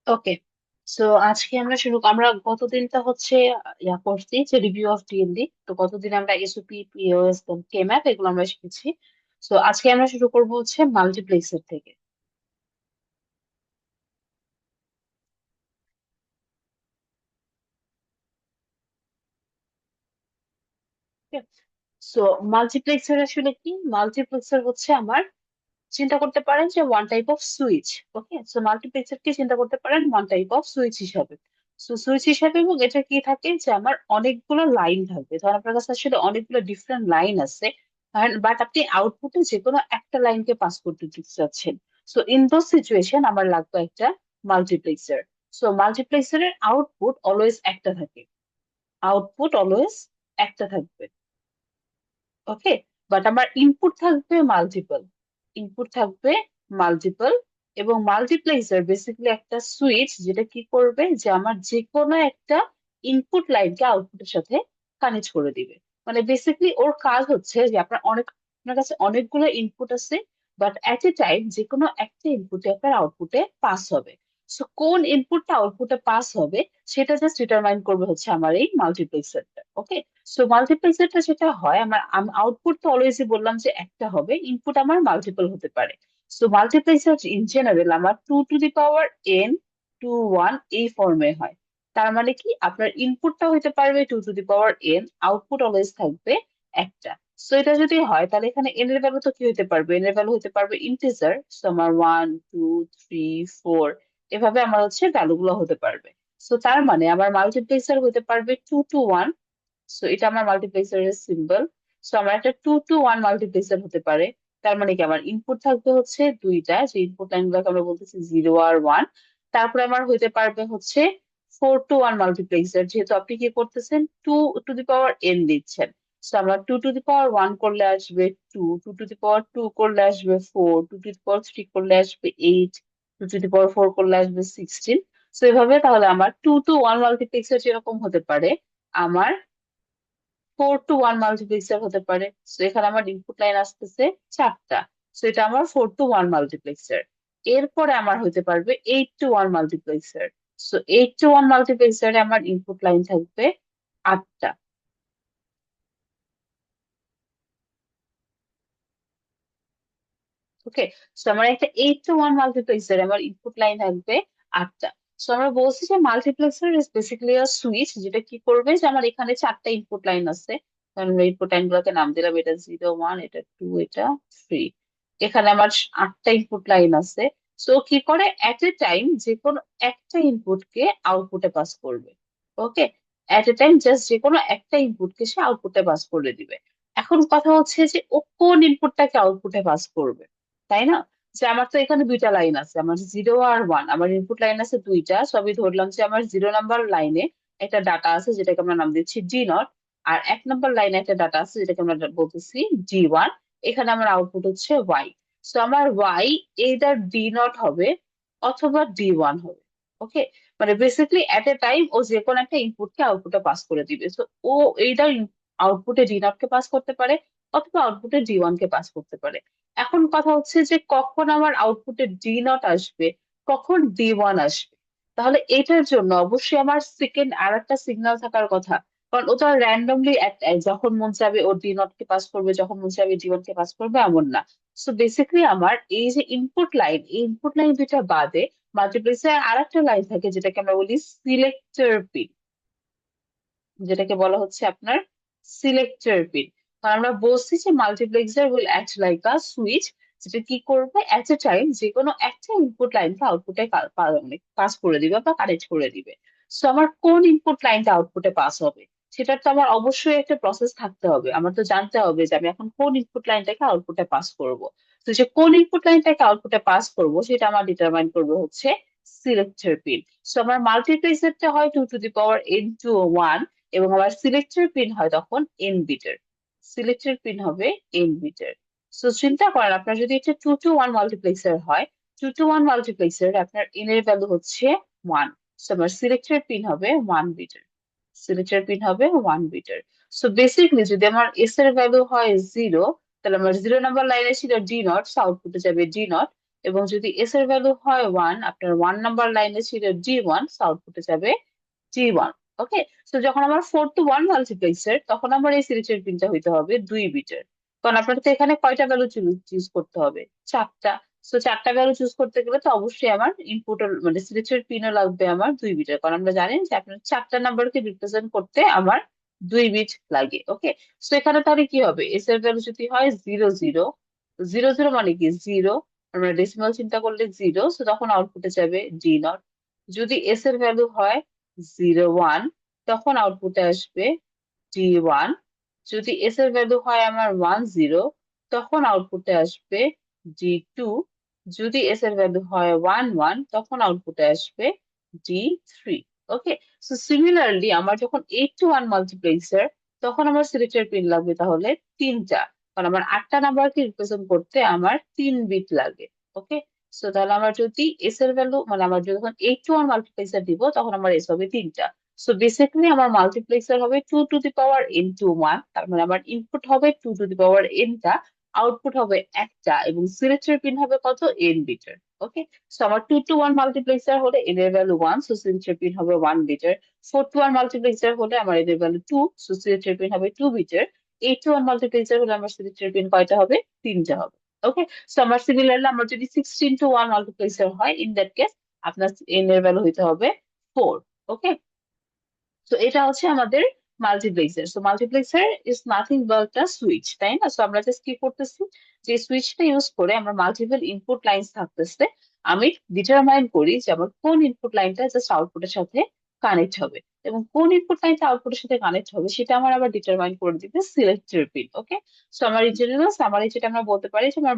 ওকে। So আজকে আমরা গতদিনটা হচ্ছে ইয়া করছি যে রিভিউ অফ ডিএনডি। তো গতদিন আমরা এসওপি, পিওএস, কেম্যাপ এগুলো আমরা শিখেছি। সো আজকে আমরা শুরু করবো হচ্ছে মাল্টিপ্লেক্সের থেকে। সো মাল্টিপ্লেক্সার আসলে কি? মাল্টিপ্লেক্সার হচ্ছে আমার, চিন্তা করতে পারেন যে ওয়ান টাইপ অফ সুইচ। ওকে, সো মাল্টিপ্লেক্সার কে চিন্তা করতে পারেন ওয়ান টাইপ অফ সুইচ হিসাবে। সো সুইচ হিসাবে, এবং এটা কি থাকে যে আমার অনেকগুলো লাইন থাকবে। ধর আপনার কাছে আসলে অনেকগুলো ডিফারেন্ট লাইন আছে, বাট আপনি আউটপুটে যে কোনো একটা লাইনকে পাস করতে দিতে চাচ্ছেন। সো ইন দোজ সিচুয়েশন আমার লাগবে একটা মাল্টিপ্লেক্সার। সো মাল্টিপ্লেক্সারের আউটপুট অলওয়েজ একটা থাকে, আউটপুট অলওয়েজ একটা থাকবে। ওকে, বাট আমার ইনপুট থাকবে মাল্টিপল, ইনপুট থাকবে মাল্টিপল। এবং মাল্টিপ্লেক্সার বেসিক্যালি একটা সুইচ যেটা কি করবে, যে আমার যে কোনো একটা ইনপুট লাইনকে আউটপুটের সাথে কানেক্ট করে দিবে। মানে বেসিক্যালি ওর কাজ হচ্ছে যে আপনার কাছে অনেকগুলো ইনপুট আছে, বাট এট এ টাইম যে কোনো একটা ইনপুটে আপনার আউটপুটে পাস হবে। সো কোন ইনপুটটা আউটপুটে পাস হবে সেটা জাস্ট ডিটারমাইন করবে হচ্ছে আমার এই মাল্টিপ্লেক্সারটা। ওকে, সো মাল্টিপ্লেক্সারটা যেটা হয়, আমার আউটপুট তো অলওয়েজই বললাম যে একটা হবে, ইনপুট আমার মাল্টিপল হতে পারে। সো মাল্টিপ্লেক্সার ইন জেনারেল আমার 2 to the power n to 1 এই ফর্মে হয়। তার মানে কি, আপনার ইনপুটটা হতে পারবে 2 to the power n, output always থাকবে একটা। সো এটা যদি হয় তাহলে এখানে n এর ভ্যালু তো কি হতে পারবে, n এর ভ্যালু হতে পারবে ইন্টিজার। সো আমার 1 2 3 4, এভাবে আমার হচ্ছে ভ্যালু গুলো হতে পারবে। সো তার মানে আমার মাল্টিপ্লেক্সার হতে পারবে 2 টু 1। সো এটা আমার মাল্টিপ্লেক্সারের সিম্বল। সো আমার একটা 2 টু 1 মাল্টিপ্লেক্সার হতে পারে। তার মানে কি, আমার ইনপুট থাকবে হচ্ছে দুইটা, যে ইনপুট লাইন গুলোকে আমরা বলতেছি 0 আর 1। তারপরে আমার হইতে পারবে হচ্ছে 4 টু 1 মাল্টিপ্লেক্সার, যেহেতু আপনি কি করতেছেন, 2 টু দি পাওয়ার n দিচ্ছেন। সো আমরা 2 টু দি পাওয়ার 1 করলে আসবে 2, 2 টু দি পাওয়ার 2 করলে আসবে 4, 2 টু দি পাওয়ার 3 করলে আসবে 8, 2 টু দি পাওয়ার 4 করলে আসবে 16। সো এভাবে তাহলে আমার 2 টু 1 মাল্টিপ্লেক্সার যেরকম হতে পারে, আমার 4 টু 1 মাল্টিপ্লেক্সার হতে পারে। তো এখানে আমার ইনপুট লাইন আসতেছে চারটা। তো এটা আমার 4 টু 1 মাল্টিপ্লেক্সার। এরপরে আমার হতে পারবে 8 টু 1 মাল্টিপ্লেক্সার। সো 8 টু 1 মাল্টিপ্লেক্সারে আমার ইনপুট লাইন থাকবে আটটা। ওকে, সো আমার একটা 8 টু 1 মাল্টিপ্লেক্সারে আমার ইনপুট লাইন থাকবে আটটা। সো আমরা বলছি যে multiplexer is basically a switch, যেটা কি করবে, যে আমার এখানে চারটা ইনপুট লাইন আছে। কারণ ইনপুট লাইন গুলোকে নাম দিলাম, এটা 0 1, এটা 2, এটা 3। এখানে আমার আটটা ইনপুট লাইন আছে। সো কি করে, এট এ টাইম যে কোনো একটা ইনপুটকে আউটপুটে পাস করবে। ওকে, এট এ টাইম জাস্ট যে কোনো একটা ইনপুটকে সে আউটপুটে পাস করে দিবে। এখন কথা হচ্ছে যে ও কোন ইনপুটটাকে আউটপুটে পাস করবে, তাই না? যে আমার তো এখানে দুইটা লাইন আছে, আমার 0 আর 1, আমার ইনপুট লাইন আছে দুইটা। সবই ধরলাম যে আমার 0 নাম্বার লাইনে একটা ডাটা আছে যেটাকে আমরা নাম দিচ্ছি D0, আর 1 নাম্বার লাইনে একটা ডাটা আছে যেটাকে আমরা বলতেছি D1। এখানে আমার আউটপুট হচ্ছে ওয়াই। সো আমার ওয়াই এইদার D0 হবে অথবা D1 হবে। ওকে, মানে বেসিক্যালি এট এ টাইম ও যে কোনো একটা ইনপুটকে আউটপুটে পাস করে দিবে। তো ও এইদার আউটপুটে D0 কে পাস করতে পারে অথবা আউটপুটে D1 কে পাস করতে পারে। এখন কথা হচ্ছে যে কখন আমার আউটপুটে D0 আসবে, কখন D1 আসবে। তাহলে এটার জন্য অবশ্যই আমার সেকেন্ড আর একটা সিগন্যাল থাকার কথা। কারণ ওটা র্যান্ডমলি যখন মন চাবে ও D0 কে পাস করবে, যখন মন চাবে D1 কে পাস করবে, এমন না। সো বেসিক্যালি আমার এই যে ইনপুট লাইন, এই ইনপুট লাইন দুইটা বাদে মাল্টিপ্লেক্সার আর একটা লাইন থাকে যেটাকে আমরা বলি সিলেক্টর পিন, যেটাকে বলা হচ্ছে আপনার সিলেক্টর পিন। কারণ আমরা বলছি যে multiplexer will act like a switch, যেটা কি করবে, এট এ টাইম যে কোনো একটা ইনপুট লাইনকে আউটপুটে পাস করে দিবে বা কানেক্ট করে দিবে। সো আমার কোন ইনপুট লাইনটা আউটপুটে পাস হবে, সেটার তো আমার অবশ্যই একটা প্রসেস থাকতে হবে। আমার তো জানতে হবে যে আমি এখন কোন ইনপুট লাইনটাকে আউটপুটে পাস করব। তো যে কোন ইনপুট লাইনটাকে আউটপুটে পাস করব সেটা আমার ডিটারমাইন করবে হচ্ছে সিলেক্টর পিন। সো আমার মাল্টিপ্লেক্সারটা হয় 2 to the power n to 1, এবং আবার সিলেক্টর পিন হয় তখন n বিটের। সিলেক্টর পিন হবে n বিটের। সো চিন্তা করেন, আপনার যদি এটা 2 টু 1 মাল্টিপ্লেক্সার হয়, 2 টু 1 মাল্টিপ্লেক্সার আপনার n এর ভ্যালু হচ্ছে 1। সো আমার সিলেক্টর পিন হবে 1 বিটের, সিলেক্টর পিন হবে 1 বিটের। সো বেসিকলি যদি আমার এস এর ভ্যালু হয় 0, তাহলে আমার 0 নাম্বার লাইনে ছিল D0, আউটপুটে যাবে D0। এবং যদি এস এর ভ্যালু হয় 1, আপনার 1 নাম্বার লাইনে ছিল D1, আউটপুটে যাবে G1। ওকে, তো যখন আমার 4 to 1 মাল্টিপ্লেক্সার, তখন আমার এই সিরিজের পিনটা হইতে হবে 2 বিটের। কারণ আপনার তো এখানে কয়টা ভ্যালু চুজ করতে হবে? 4টা। তো 4টা ভ্যালু চুজ করতে গেলে তো অবশ্যই আমার ইনপুট মানে সিরিজের পিনও লাগবে আমার 2 বিটের, কারণ আমরা জানি যে আপনার 4টা নাম্বারকে রিপ্রেজেন্ট করতে আমার 2 বিট লাগে। ওকে, তো এখানে তাহলে কি হবে? এস এর ভ্যালু যদি হয় 0 0, 0 0 মানে কি 0, আমরা ডেসিমাল চিন্তা করলে 0, তো তখন আউটপুটে যাবে D0। যদি এস এর ভ্যালু হয় 0 1, তখন আউটপুটে আসবে D1। যদি এস এর ভ্যালু হয় আমার 10, তখন আউটপুটে আসবে D2। যদি এস এর ভ্যালু হয় 11, তখন আউটপুটে আসবে D3। ওকে, সো সিমিলারলি আমার যখন 8 to 1 মাল্টিপ্লেক্সার, তখন আমার সিলেক্টের পিন লাগবে তাহলে 3টা, কারণ আমার 8টা নাম্বারকে রিপ্রেজেন্ট করতে আমার 3 বিট লাগে। ওকে, সো তাহলে আমার যদি এস এর ভ্যালু মানে আমার যখন 8 to 1 মাল্টিপ্লেক্সার দিব, তখন আমার এস হবে 3টা। সো বেসিক্যালি আমার মাল্টিপ্লেক্সার হবে 2 to the power n to 1, তার মানে আমার ইনপুট হবে 2 to the power n টা, আউটপুট হবে একটা, এবং সিলেক্টর পিন হবে কত? n বিটের। ওকে, সো আমার 2 to 1 মাল্টিপ্লেক্সার হলে n এর ভ্যালু 1, সো সিলেক্টর পিন হবে 1 বিটের। 4 to 1 মাল্টিপ্লেক্সার হলে আমার n এর ভ্যালু 2, সো সিলেক্টর পিন হবে 2 বিটের। 8 to 1 মাল্টিপ্লেক্সার হলে আমার সিলেক্টর পিন কয়টা হবে? 3টা হবে। ওকে, সো আমার সিমিলারলি আমার যদি 16 to 1 মাল্টিপ্লেক্সার হয়, ইন দ্যাট কেস আপনার n এর ভ্যালু হইতে হবে 4। ওকে, তো এটা হচ্ছে আমাদের multiplexer. So multiplexer is nothing but a switch, তাই না? সো আমরা জাস্ট কি করতেছি, যে সুইচটা ইউজ করে আমরা মাল্টিপল ইনপুট লাইন্স থাকতেছে, আমি ডিটারমাইন করি যে আমার কোন ইনপুট লাইনটা জাস্ট আউটপুটের সাথে কানেক্ট হবে, এবং কোন ইনপুট লাইনটা আউটপুটের সাথে কানেক্ট হবে সেটা আমার আবার ডিটারমাইন করে দিবে সিলেক্টর পিন। ওকে, সো আমার ইন জেনারেল সামারি যেটা আমরা বলতে পারি যে আমার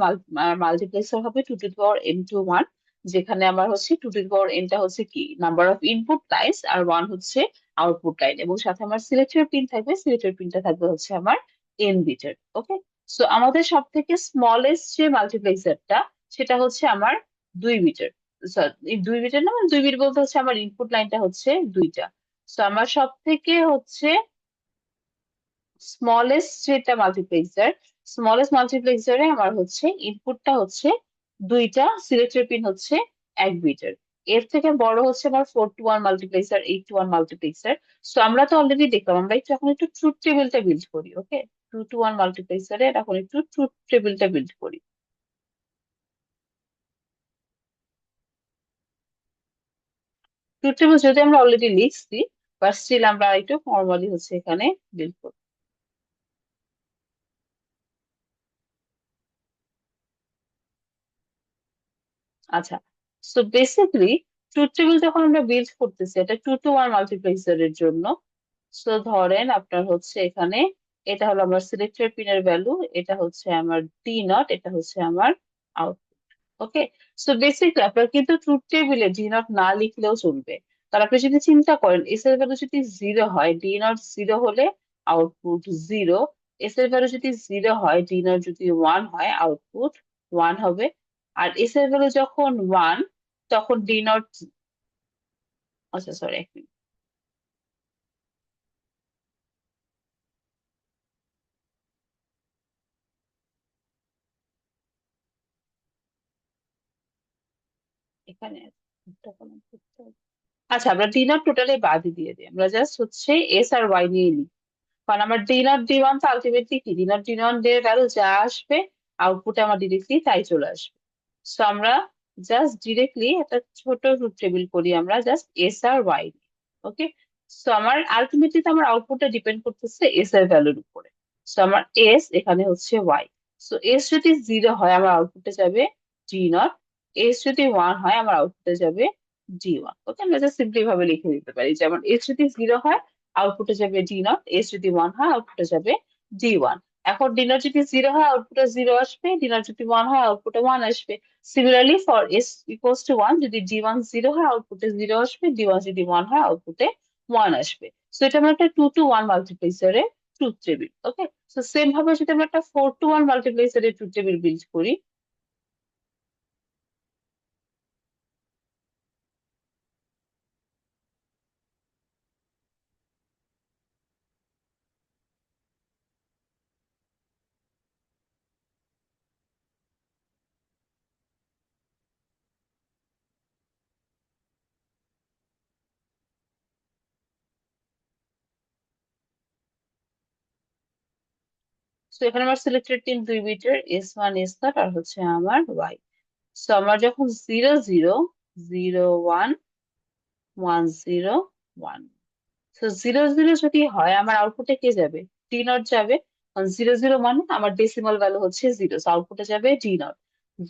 মাল্টিপ্লেক্সার হবে 2 to the power n to 1, যেখানে আমার হচ্ছে 2 to the power n টা হচ্ছে কি নাম্বার অফ ইনপুট লাইন্স, আর 1 হচ্ছে আউটপুট লাইন, এবং সাথে আমার সিলেক্টর পিন থাকবে, সিলেক্টর পিনটা থাকবে হচ্ছে আমার n বিটের। ওকে, সো আমাদের সব থেকে স্মলেস্ট যে মাল্টিপ্লেক্সারটা, সেটা হচ্ছে আমার 2 বিটের। 2 বিটের না, 2 বিট বলতে হচ্ছে আমার ইনপুট লাইনটা হচ্ছে 2টা। সো আমার সব থেকে হচ্ছে স্মলেস্ট যেটা মাল্টিপ্লেক্সার, স্মলেস্ট মাল্টিপ্লেক্সারে আমার হচ্ছে ইনপুটটা হচ্ছে 2টা, সিলেক্টর পিন হচ্ছে 1 বিটের। এর থেকে বড় হচ্ছে আমার 4 to 1 multiplexer, 8 to 1 multiplexer. So আমরা তো অলরেডি দেখলাম, আমরা একটু এখন একটু ট্রুথ টেবিলটা বিল্ড করি। ওকে, 2 to 1 মাল্টিপ্লেক্সারে এখন একটু ট্রুথ টেবিলটা বিল্ড করি। ট্রুথ টেবিল যদি আমরা অলরেডি লিখছি, বাট স্টিল আমরা একটু ফর্মালি হচ্ছে এখানে বিল্ড করি। আচ্ছা, সো বেসিক্যালি ট্রুথ টেবিল যখন আমরা বিল্ড করতেছি, এটা 2 to 1 মাল্টিপ্লেক্সারের জন্য। সো ধরেন আপনার হচ্ছে এখানে এটা হলো আমার সিলেক্টর পিনের ভ্যালু, এটা হচ্ছে আমার D0, এটা হচ্ছে আমার আউটপুট। ওকে, সো বেসিক্যালি আপনার কিন্তু ট্রুথ টেবিলে D0 না লিখলেও চলবে। কারণ আপনি যদি চিন্তা করেন, এস এর ভ্যালু যদি 0 হয়, D0 0 হলে আউটপুট 0। এস এর ভ্যালু যদি 0 হয়, D0 যদি 1 হয়, আউটপুট 1 হবে। আর এস এর ভ্যালু যখন 1, তখন D0, আচ্ছা সরি এক মিনিট, এখানে একটা comment করতে হবে। আচ্ছা, আমরা D0 টোটালি বাদই দিয়ে দিই, আমরা জাস্ট হচ্ছে এস আর ওয়াই নিয়ে নিই। কারণ আমার D0 D1 তো আলটিমেটলি কি, D0 D1 এর ভ্যালু যা আসবে আউটপুটে আমার ডিরেক্টলি তাই চলে আসবে। সো আমরা জাস্ট ডিরেক্টলি একটা ছোট রুট টেবিল করি, আমরা জাস্ট এস আর ওয়াই। ওকে, সো আমার আলটিমেটলি তো আমার আউটপুটটা ডিপেন্ড করতেছে এস এর ভ্যালুর উপরে। সো আমার এস এখানে হচ্ছে ওয়াই। সো এস যদি 0 হয়, আমার আউটপুটে যাবে D0। এস যদি 1 হয়, আমার আউটপুটে যাবে D1। ওকে, আমরা জাস্ট সিম্পলি ভাবে লিখে দিতে পারি, যেমন এস যদি 0 হয়, আউটপুটে যাবে D0, এস যদি 1 হয়, আউটপুটে যাবে D1। এখন D0 যদি 0 হয়, আউটপুটে 0 আসবে, D0 যদি 1 হয়, আউটপুটে 1 আসবে। Similarly for S equals to 1, যদি D1 0 হয়, আউটপুটে 0 আসবে, D1 যদি 1 হয়, আউটপুটে 1 আসবে। সো এটা আমরা একটা 2 to 1 মাল্টিপ্লেক্সারে truth table. Okay, so same ভাবে যদি আমরা একটা 4 to 1 মাল্টিপ্লেক্সারে ট্রুথ টেবিল বিল্ড করি, সো এখানে আমার সিলেক্টেড পিন 2 বিটের, S1 S0 আর হচ্ছে আমার ওয়াই। সো আমার যখন 0 0 0 1 0 1 তো 0 0 যদি হয় আমার আউটপুটে কে যাবে? ডি নট যাবে। 0 0 মানে আমার ডেসিমাল ভ্যালু হচ্ছে 0, আউটপুটে যাবে ডি নট।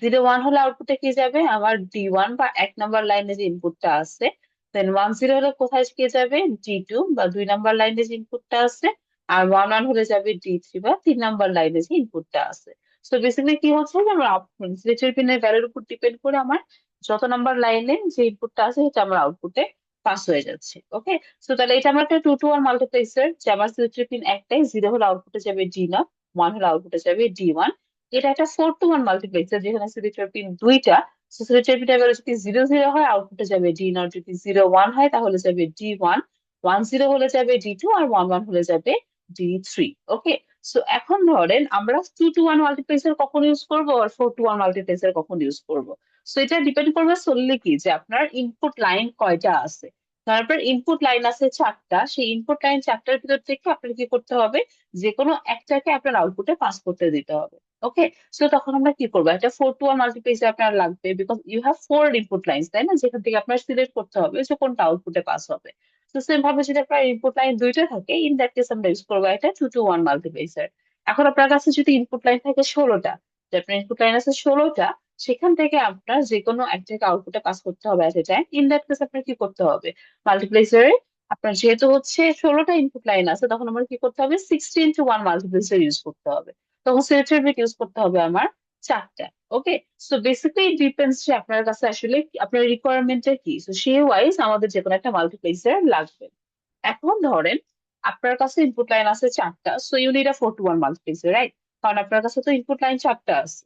0 1 হলে আউটপুটে কি যাবে? আমার D1 বা 1 নাম্বার লাইনে যে ইনপুটটা আছে। দেন 1 0 হলে কোথায় কে যাবে? D2 বা 2 নাম্বার লাইনে যে ইনপুটটা আছে। আর 1 1 হলে যাবে D3 বা 3 নাম্বার লাইনে যে ইনপুটটা আছে। তো বেসিক্যালি কি হচ্ছে যে আমার সিলেক্টর পিনের ভ্যালুর উপর ডিপেন্ড করে আমার যত নাম্বার লাইনে যে ইনপুটটা আছে সেটা আমার আউটপুটে পাস হয়ে যাচ্ছে। ওকে, তো তাহলে এটা আমার একটা 2 to 1 মাল্টিপ্লেক্সার, যে আমার সিলেক্টর পিন একটাই, 0 হলে আউটপুটে যাবে D0, 1 হলে আউটপুটে যাবে D1। এটা একটা 4 to 1 মাল্টিপ্লেক্সার যেখানে সিলেক্টর পিন দুইটা। সিলেক্টর পিন এবার যদি 0 0 হয় আউটপুটে যাবে D0, যদি 0 1 হয় তাহলে যাবে D1, 1 0 হলে যাবে D2 আর 1 1 হলে যাবে D3। ওকে, সো এখন ধরেন আমরা 2 to 1 মাল্টিপ্লেক্সার কখন ইউজ করবো আর 4 to 1 মাল্টিপ্লেক্সার কখন ইউজ করবো। সো এটা ডিপেন্ড করবে solely কি যে আপনার ইনপুট লাইন কয়টা আছে। তারপর ইনপুট লাইন আছে 4টা, সেই ইনপুট লাইন 4টার ভিতর থেকে আপনার কি করতে হবে? যে কোনো একটাকে আপনার আউটপুটে পাস করতে দিতে হবে। ওকে, সো তখন আমরা কি করবো? একটা 4 to 1 মাল্টিপ্লেক্সার আপনার লাগবে, because you have 4 input lines, তাই না, যেখান থেকে আপনার সিলেক্ট করতে হবে যে কোনটা আউটপুটে পাস হবে। তো সেম ভাবে যদি আপনার ইনপুট লাইন দুইটা থাকে, ইন দ্যাট কেস আমরা ইউজ করবো একটা 2 to 1 মাল্টিপ্লেক্সার। এখন আপনার কাছে যদি ইনপুট লাইন থাকে 16টা, যে আপনার ইনপুট লাইন আছে 16টা, সেখান থেকে আপনার যে কোনো একটাকে আউটপুটে পাস করতে হবে at a time. In that case আপনার কি করতে হবে? মাল্টিপ্লেক্সারে আপনার যেহেতু হচ্ছে 16টা ইনপুট লাইন আছে, তখন আমার কি করতে হবে? 16 to 1 মাল্টিপ্লেক্সার ইউজ করতে হবে। তখন সিলেক্টর বিট ইউজ করতে হবে আমার 4টা। ওকে, সো বেসিক্যালি ডিপেন্ডস যে আপনার কাছে আসলে আপনার রিকোয়ারমেন্টটা কি, সো সেই ওয়াইজ আমাদের যে কোনো একটা মাল্টিপ্লেক্সার লাগবে। এখন ধরেন আপনার কাছে ইনপুট লাইন আছে 4টা, so you need a 4 to 1 multiplexer, right? কারণ আপনার কাছে তো ইনপুট লাইন 4টা আছে,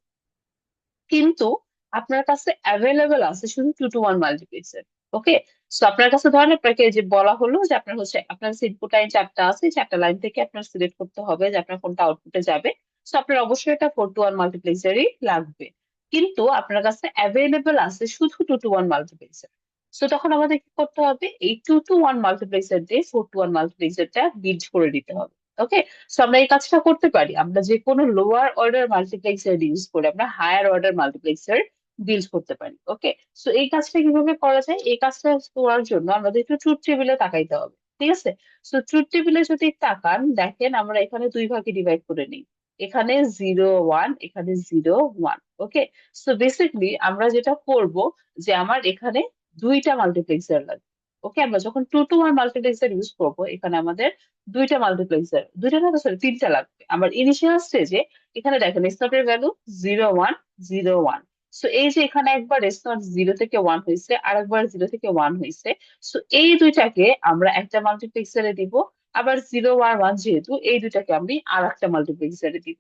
কিন্তু আপনার কাছে অ্যাভেলেবেল আছে শুধু 2 to 1 মাল্টিপ্লেক্সার। ওকে, সো আপনার কাছে ধরেন আপনাকে যে বলা হলো যে আপনার হচ্ছে আপনার কাছে ইনপুট লাইন 4টা আছে, 4টা লাইন থেকে আপনার সিলেক্ট করতে হবে যে আপনার কোনটা আউটপুটে যাবে। সো আপনার অবশ্যই এটা 4 to 1 মাল্টিপ্লেক্সারই লাগবে, কিন্তু আপনার কাছে অ্যাভেলেবেল আছে শুধু 2 to 1 মাল্টিপ্লেক্সার। সো তখন আমাদের কি করতে হবে? এই 2 to 1 মাল্টিপ্লেক্সার দিয়ে 4 to 1 মাল্টিপ্লেক্সারটা বিল্ড করে দিতে হবে। ওকে, সো আমরা এই কাজটা করতে পারি, আমরা যে কোনো লোয়ার অর্ডার মাল্টিপ্লেক্সার ইউজ করে আমরা হায়ার অর্ডার মাল্টিপ্লেক্সার বিল্ড করতে পারি। ওকে, সো এই কাজটা কিভাবে করা যায়? এই কাজটা করার জন্য আমাদের একটু ট্রুথ টেবিলে তাকাইতে হবে। ঠিক আছে, সো ট্রুথ টেবিলে যদি তাকান, দেখেন আমরা এখানে দুই ভাগে ডিভাইড করে নিই। এখানে 0 1, এখানে 0 1। ওকে, সো বেসিকলি আমরা যেটা করব যে আমার এখানে দুইটা মাল্টিপ্লেক্সার লাগবে। ওকে, আমরা যখন 2 to 1 মাল্টিপ্লেক্সার ইউজ করবো এখানে আমাদের দুইটা মাল্টিপ্লেক্সার, দুইটা না, সরি, তিনটা লাগবে। আমার ইনিশিয়াল স্টেজে এখানে দেখেন স্টপ এর ভ্যালু 0 1 0 1। সো এই যে এখানে একবার স্টপ 0 থেকে 1 হয়েছে আর একবার 0 থেকে 1 হয়েছে। সো এই দুইটাকে আমরা একটা মাল্টিপ্লেক্সারে দিব, আবার 0 আর 1 যেহেতু এই দুইটাকে আমি আর একটা মাল্টিপ্লেক্সারে দিব।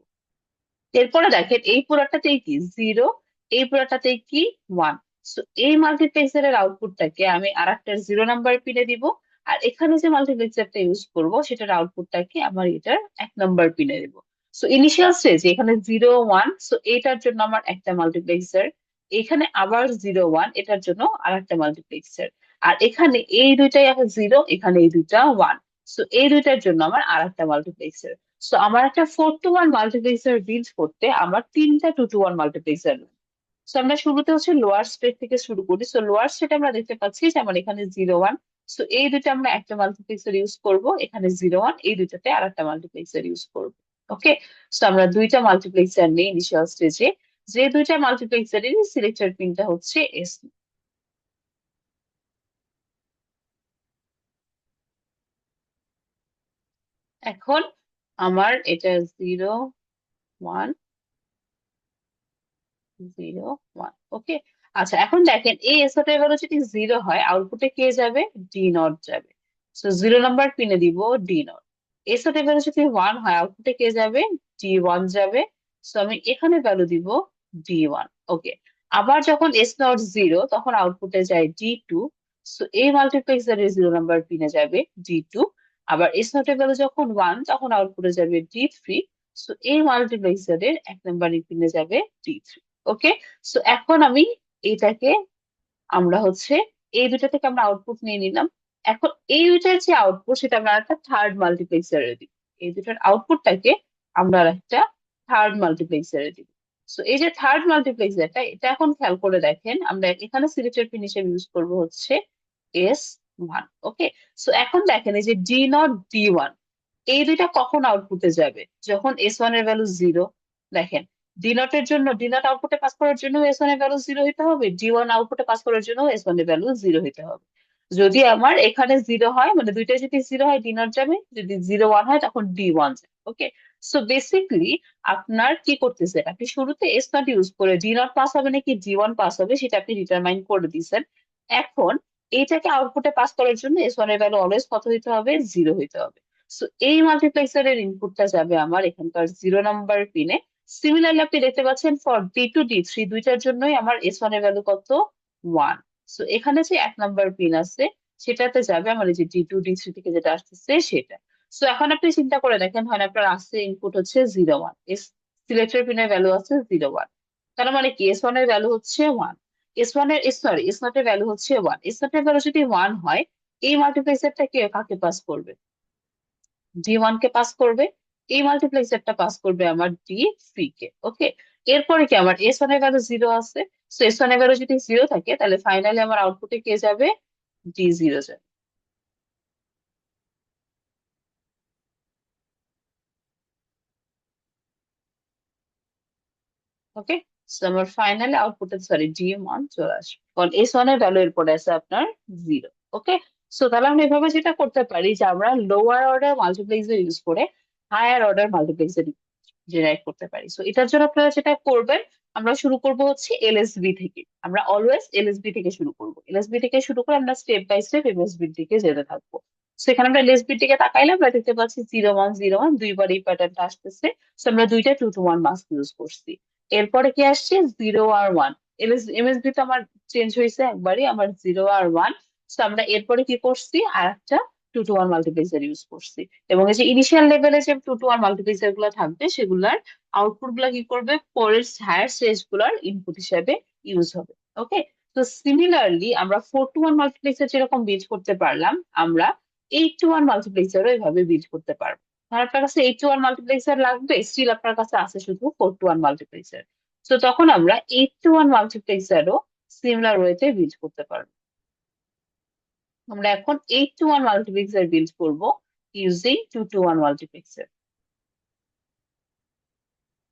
এরপরে দেখেন এই পুরাটাতেই কি 0, এই পুরাটাতেই কি 1। সো এই মাল্টিপ্লেক্সারের আউটপুটটাকে আমি আর একটা 0 নাম্বার পিনে দিব, আর এখানে যে মাল্টিপ্লেক্সারটা ইউজ করব সেটার আউটপুটটাকে আমার এটার 1 নাম্বার পিনে দিব। সো ইনিশিয়াল স্টেজ এখানে 0 1, সো এটার জন্য আমার একটা মাল্টিপ্লেক্সার, এখানে আবার 0 1, এটার জন্য আর একটা মাল্টিপ্লেক্সার, আর এখানে এই দুইটাই এখন 0, এখানে এই দুইটা 1। সো এই দুইটার জন্য আমার আর একটা মাল্টিপ্লেক্সার। সো আমার একটা 4 to 1 মাল্টিপ্লেক্সার বিল্ড করতে আমার তিনটা 2 to 1 মাল্টিপ্লেক্সার লাগবে। সো আমরা শুরুতে হচ্ছে লোয়ার স্টেট থেকে শুরু করি। সো লোয়ার স্টেট আমরা দেখতে পাচ্ছি যে আমার এখানে 0 1, সো এই দুটো আমরা একটা মাল্টিপ্লেক্সার ইউজ করব, এখানে 0 1, এই দুটাতে আর একটা মাল্টিপ্লেক্সার ইউজ করব। ওকে, সো আমরা দুইটা মাল্টিপ্লেক্সার নিই ইনিশিয়াল স্টেজে, যে দুইটা মাল্টিপ্লেক্সারের সিলেক্টর পিনটা হচ্ছে এস। এখন আমার এটা 0 1 0 1। ওকে, আচ্ছা এখন দেখেন এই এসওটা এবার যদি 0 হয় আউটপুটে কে যাবে? ডি নট যাবে। সো 0 নাম্বার পিনে দিব ডি নট। এসওটা এবার যদি 1 হয় আউটপুটে কে যাবে? D1 যাবে। সো আমি এখানে ভ্যালু দিব D1। ওকে, আবার যখন S0 0 তখন আউটপুটে যায় D2। সো এই মাল্টিপ্লেক্সারের 0 নাম্বার পিনে যাবে D2। আবার S0 ভ্যালু যখন 1 তখন আউটপুটে যাবে D3। সো এই মাল্টিপ্লেক্সারের 1 নাম্বার পিনে যাবে D3। ওকে, সো এখন আমি এটাকে আমরা হচ্ছে এই দুটা থেকে আমরা আউটপুট নিয়ে নিলাম। এখন এই দুটার যে আউটপুট সেটা আমরা একটা থার্ড মাল্টিপ্লেক্সারে দিই। এই দুটার আউটপুটটাকে আমরা আর একটা থার্ড মাল্টিপ্লেক্সারে দিব। সো এই যে থার্ড মাল্টিপ্লেক্সারটা, এটা এখন খেয়াল করে দেখেন, আমরা এখানে সিলেক্টেড পিন হিসেবে ইউজ করবো হচ্ছে S1। ওকে, সো এখন দেখেন এই যে D0 D1, এই দুইটা কখন আউটপুটে যাবে? যখন S1 এর ভ্যালু 0। দেখেন, D0 এর জন্য, D0 আউটপুটে পাস করার জন্য S1 এর ভ্যালু 0 হইতে হবে, D1 আউটপুটে পাস করার জন্য S1 এর ভ্যালু 0 হইতে হবে। যদি আমার এখানে 0 হয়, মানে দুইটা যদি 0 হয় D0 যাবে, যদি 0 1 হয় তখন D1 যাবে। ওকে, সো বেসিকলি আপনার কি করতেছেন, আপনি শুরুতে S0 ইউজ করে D0 পাস হবে নাকি D1 পাস হবে সেটা আপনি ডিটারমাইন করে দিয়েছেন। এখন এইটাকে আউটপুটে পাস করার জন্য S1 এর ভ্যালু অলওয়েজ কত হইতে হবে? 0 হইতে হবে। সো এই মাল্টিপ্লেক্সারের ইনপুটটা যাবে আমার এখানকার 0 নাম্বার পিনে। সিমিলারলি আপনি দেখতে পাচ্ছেন ফর D2 D3 দুইটার জন্যই আমার S1 এর ভ্যালু কত? 1। সো এখানে যে 1 নাম্বার পিন আছে সেটাতে যাবে আমার এই যে D2 D3 থেকে যেটা আসতেছে সেটা। সো এখন আপনি চিন্তা করে দেখেন, হয় আপনার আসছে ইনপুট হচ্ছে 0 1, সিলেক্টর পিনের ভ্যালু আছে 0 1, তার মানে কি S1 এর ভ্যালু হচ্ছে 1, S1 এর, সরি, S0 এর ভ্যালু হচ্ছে 1, S0 এর ভ্যালু যদি 1 হয়, এই মাল্টিপ্লেক্সারটা কে কাকে পাস করবে? D1 কে পাস করবে। এই মাল্টিপ্লেক্সারটা পাস করবে আমার D3 কে। ওকে, এরপরে কি আমার S1 এর ভ্যালু 0 আছে, তো S1 এর ভ্যালু যদি 0 থাকে তাহলে ফাইনালি আমার আউটপুটে কে যাবে? D0 যাবে। ওকে, সো আমার ফাইনালি আউটপুটে, সরি, D1 চলে আসবে, কারণ S1 এর ভ্যালু এরপরে আছে আপনার 0। ওকে, সো তাহলে আমরা এভাবে যেটা করতে পারি যে আমরা লোয়ার অর্ডার মাল্টিপ্লেক্সার ইউজ করে হায়ার অর্ডার মাল্টিপ্লেক্সার জেনারেট করতে পারি। সো এটার জন্য আপনারা যেটা করবেন, আমরা শুরু করব হচ্ছে এলএসবি থেকে। আমরা অলওয়েজ এলএসবি থেকে শুরু করব, এলএসবি থেকে শুরু করে আমরা স্টেপ বাই স্টেপ এমএসবি এর দিকে যেতে থাকবো। সেখানে আমরা এলএসবি দিকে তাকাইলে আমরা দেখতে পাচ্ছি 0 1 0 1 দুইবার এই প্যাটার্নটা আসতেছে। সো আমরা দুইটা 2 to 1 মাস্ক ইউজ করছি। এরপরে কি আসছে? 0 আর 1। এমএসবি তো আমার চেঞ্জ হয়েছে একবারই, আমার 0 আর 1। তো আমরা এরপরে কি করছি, আর একটা 2 to 1 মাল্টিপ্লেক্সার ইউজ করছি। এবং এই যে ইনিশিয়াল লেভেলে যে 2 to 1 মাল্টিপ্লেক্সার গুলো থাকবে সেগুলার আউটপুট গুলা কি করবে, পরের হায়ার স্টেজ গুলার ইনপুট হিসেবে ইউজ হবে। ওকে, তো সিমিলারলি আমরা 4 to 1 মাল্টিপ্লেক্সার যেরকম বিল্ড করতে পারলাম, আমরা 8 to 1 মাল্টিপ্লেক্সারও এভাবে বিল্ড করতে পারবো। আর আপনার কাছে 8 to 1 মাল্টিপ্লেক্সার লাগবে, স্টিল আপনার কাছে আছে শুধু 4 to 1 মাল্টিপ্লেক্সার। তো তখন আমরা 8 to 1 মাল্টিপ্লেক্সারও সিমিলার ওয়েতে বিল্ড করতে পারবো। আমরা এখন 8 to 1 মাল্টিপ্লেক্সার বিল্ড করব using 2 to 1 multiplexer.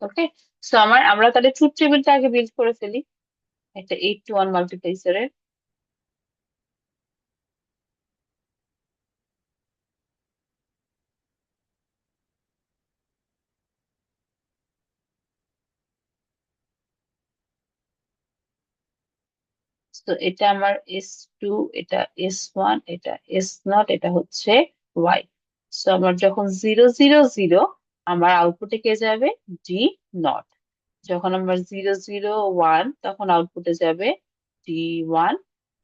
Okay, so আমরা তাহলে ট্রুথ টেবিলটা আগে বিল্ড করে ফেলি একটা 8 to 1 মাল্টিপ্লেক্সারের। তো এটা আমার S2, এটা S1, এটা S0, এটা হচ্ছে Y। সো আমার যখন 0 0 0, আমার আউটপুটে কে যাবে? D0। যখন আমার 0 0 1, তখন আউটপুটে যাবে D1।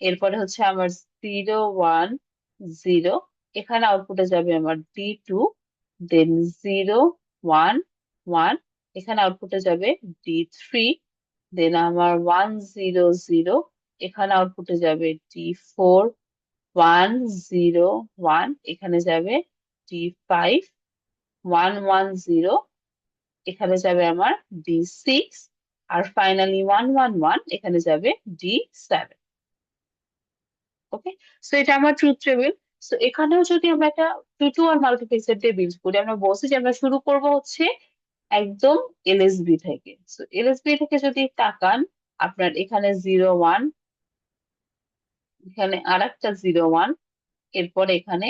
এরপরে হচ্ছে আমার 0 1 0, এখানে আউটপুটে যাবে আমার D2। দেন 0 1 1, এখানে আউটপুটে যাবে D3। দেন আমার 1 0 0, এখানে আউটপুটে যাবে D4। 1 0 1, এখানে যাবে D5। 1 1 0, এখানে যাবে আমার D6। আর ফাইনালি 1 1 1, এখানে যাবে D7। ওকে, সো এটা আমার ট্রুথ টেবিল। সো এখানেও যদি আমরা একটা 2 to 1 মাল্টিপ্লেক্সার দিয়ে বিল্ড করি, আমরা বলছি যে আমরা শুরু করব হচ্ছে একদম এলএসবি থেকে। সো এলএসবি থেকে যদি তাকান, আপনার এখানে 0 1, এখানে আর একটা 0 1, এরপর এখানে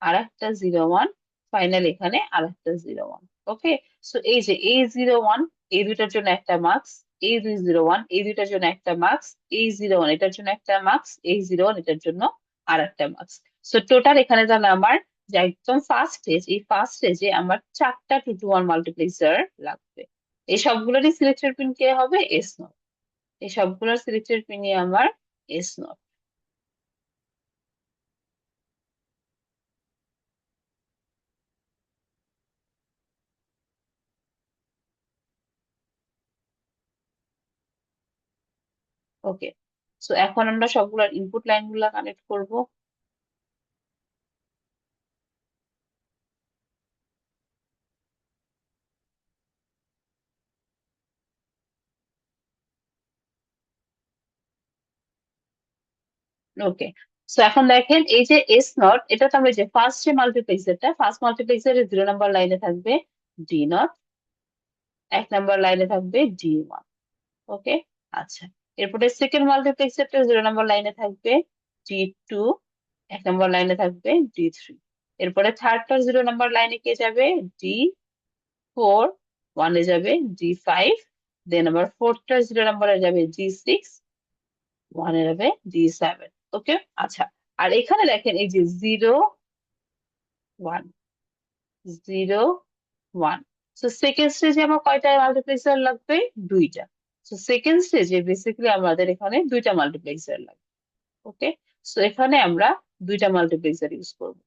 আর একটা 0 1, ফাইনাল এখানে আর একটা 0 1। ওকে, সো এই যে এই 0 1, এই দুইটার জন্য একটা মার্কস, এই 2 0 1 এই দুইটার জন্য একটা মার্কস, এই 0 1 এটার জন্য একটা মার্কস, এই 0 1 এটার জন্য আর একটা মার্কস। সো টোটাল এখানে তাহলে আমার যে একদম ফার্স্ট স্টেজ, এই ফার্স্ট স্টেজে আমার 4টা 2 to 1 মাল্টিপ্লেক্সার লাগবে। এই সবগুলোরই সিলেক্টেড পিন কে হবে? S0। এই সবগুলোর সিলেক্টেড পিনই আমার S0। ওকে, সো এখন আমরা সবগুলোর ইনপুট লাইন গুলা কানেক্ট করব। ওকে, সো এখন দেখেন এই যে এস নট, এটা তো আমরা যে ফার্স্ট যে মাল্টিপ্লেক্সারটা, ফার্স্ট মাল্টিপ্লেক্সারের 0 নাম্বার লাইনে থাকবে ডি নট, 1 নাম্বার লাইনে থাকবে ডি ওয়ান। ওকে, আচ্ছা, এরপরে সেকেন্ড মাল্টিপ্লেক্সারটা 0 নাম্বার লাইনে থাকবে ডি টু, 1 নাম্বার লাইনে থাকবে ডি থ্রি। এরপরে থার্ডটার 0 নাম্বার লাইনে কে যাবে, ডি ফোর, ওয়ানে যাবে ডি ফাইভ, দেন আবার ফোর্থটার 0 নাম্বারে যাবে ডি সিক্স, ওয়ানে যাবে ডি সেভেন। ওকে, আচ্ছা, আর এখানে দেখেন এই যে জিরো ওয়ান, জিরো ওয়ান, তো সেকেন্ড স্টেজে আমার কয়টা মাল্টিপ্লেক্সার লাগবে, দুইটা। তো সেকেন্ড স্টেজে বেসিক্যালি আমাদের এখানে দুইটা মাল্টিপ্লেক্সার লাগবে। ওকে, সো এখানে আমরা দুইটা মাল্টিপ্লেক্সার ইউজ করব।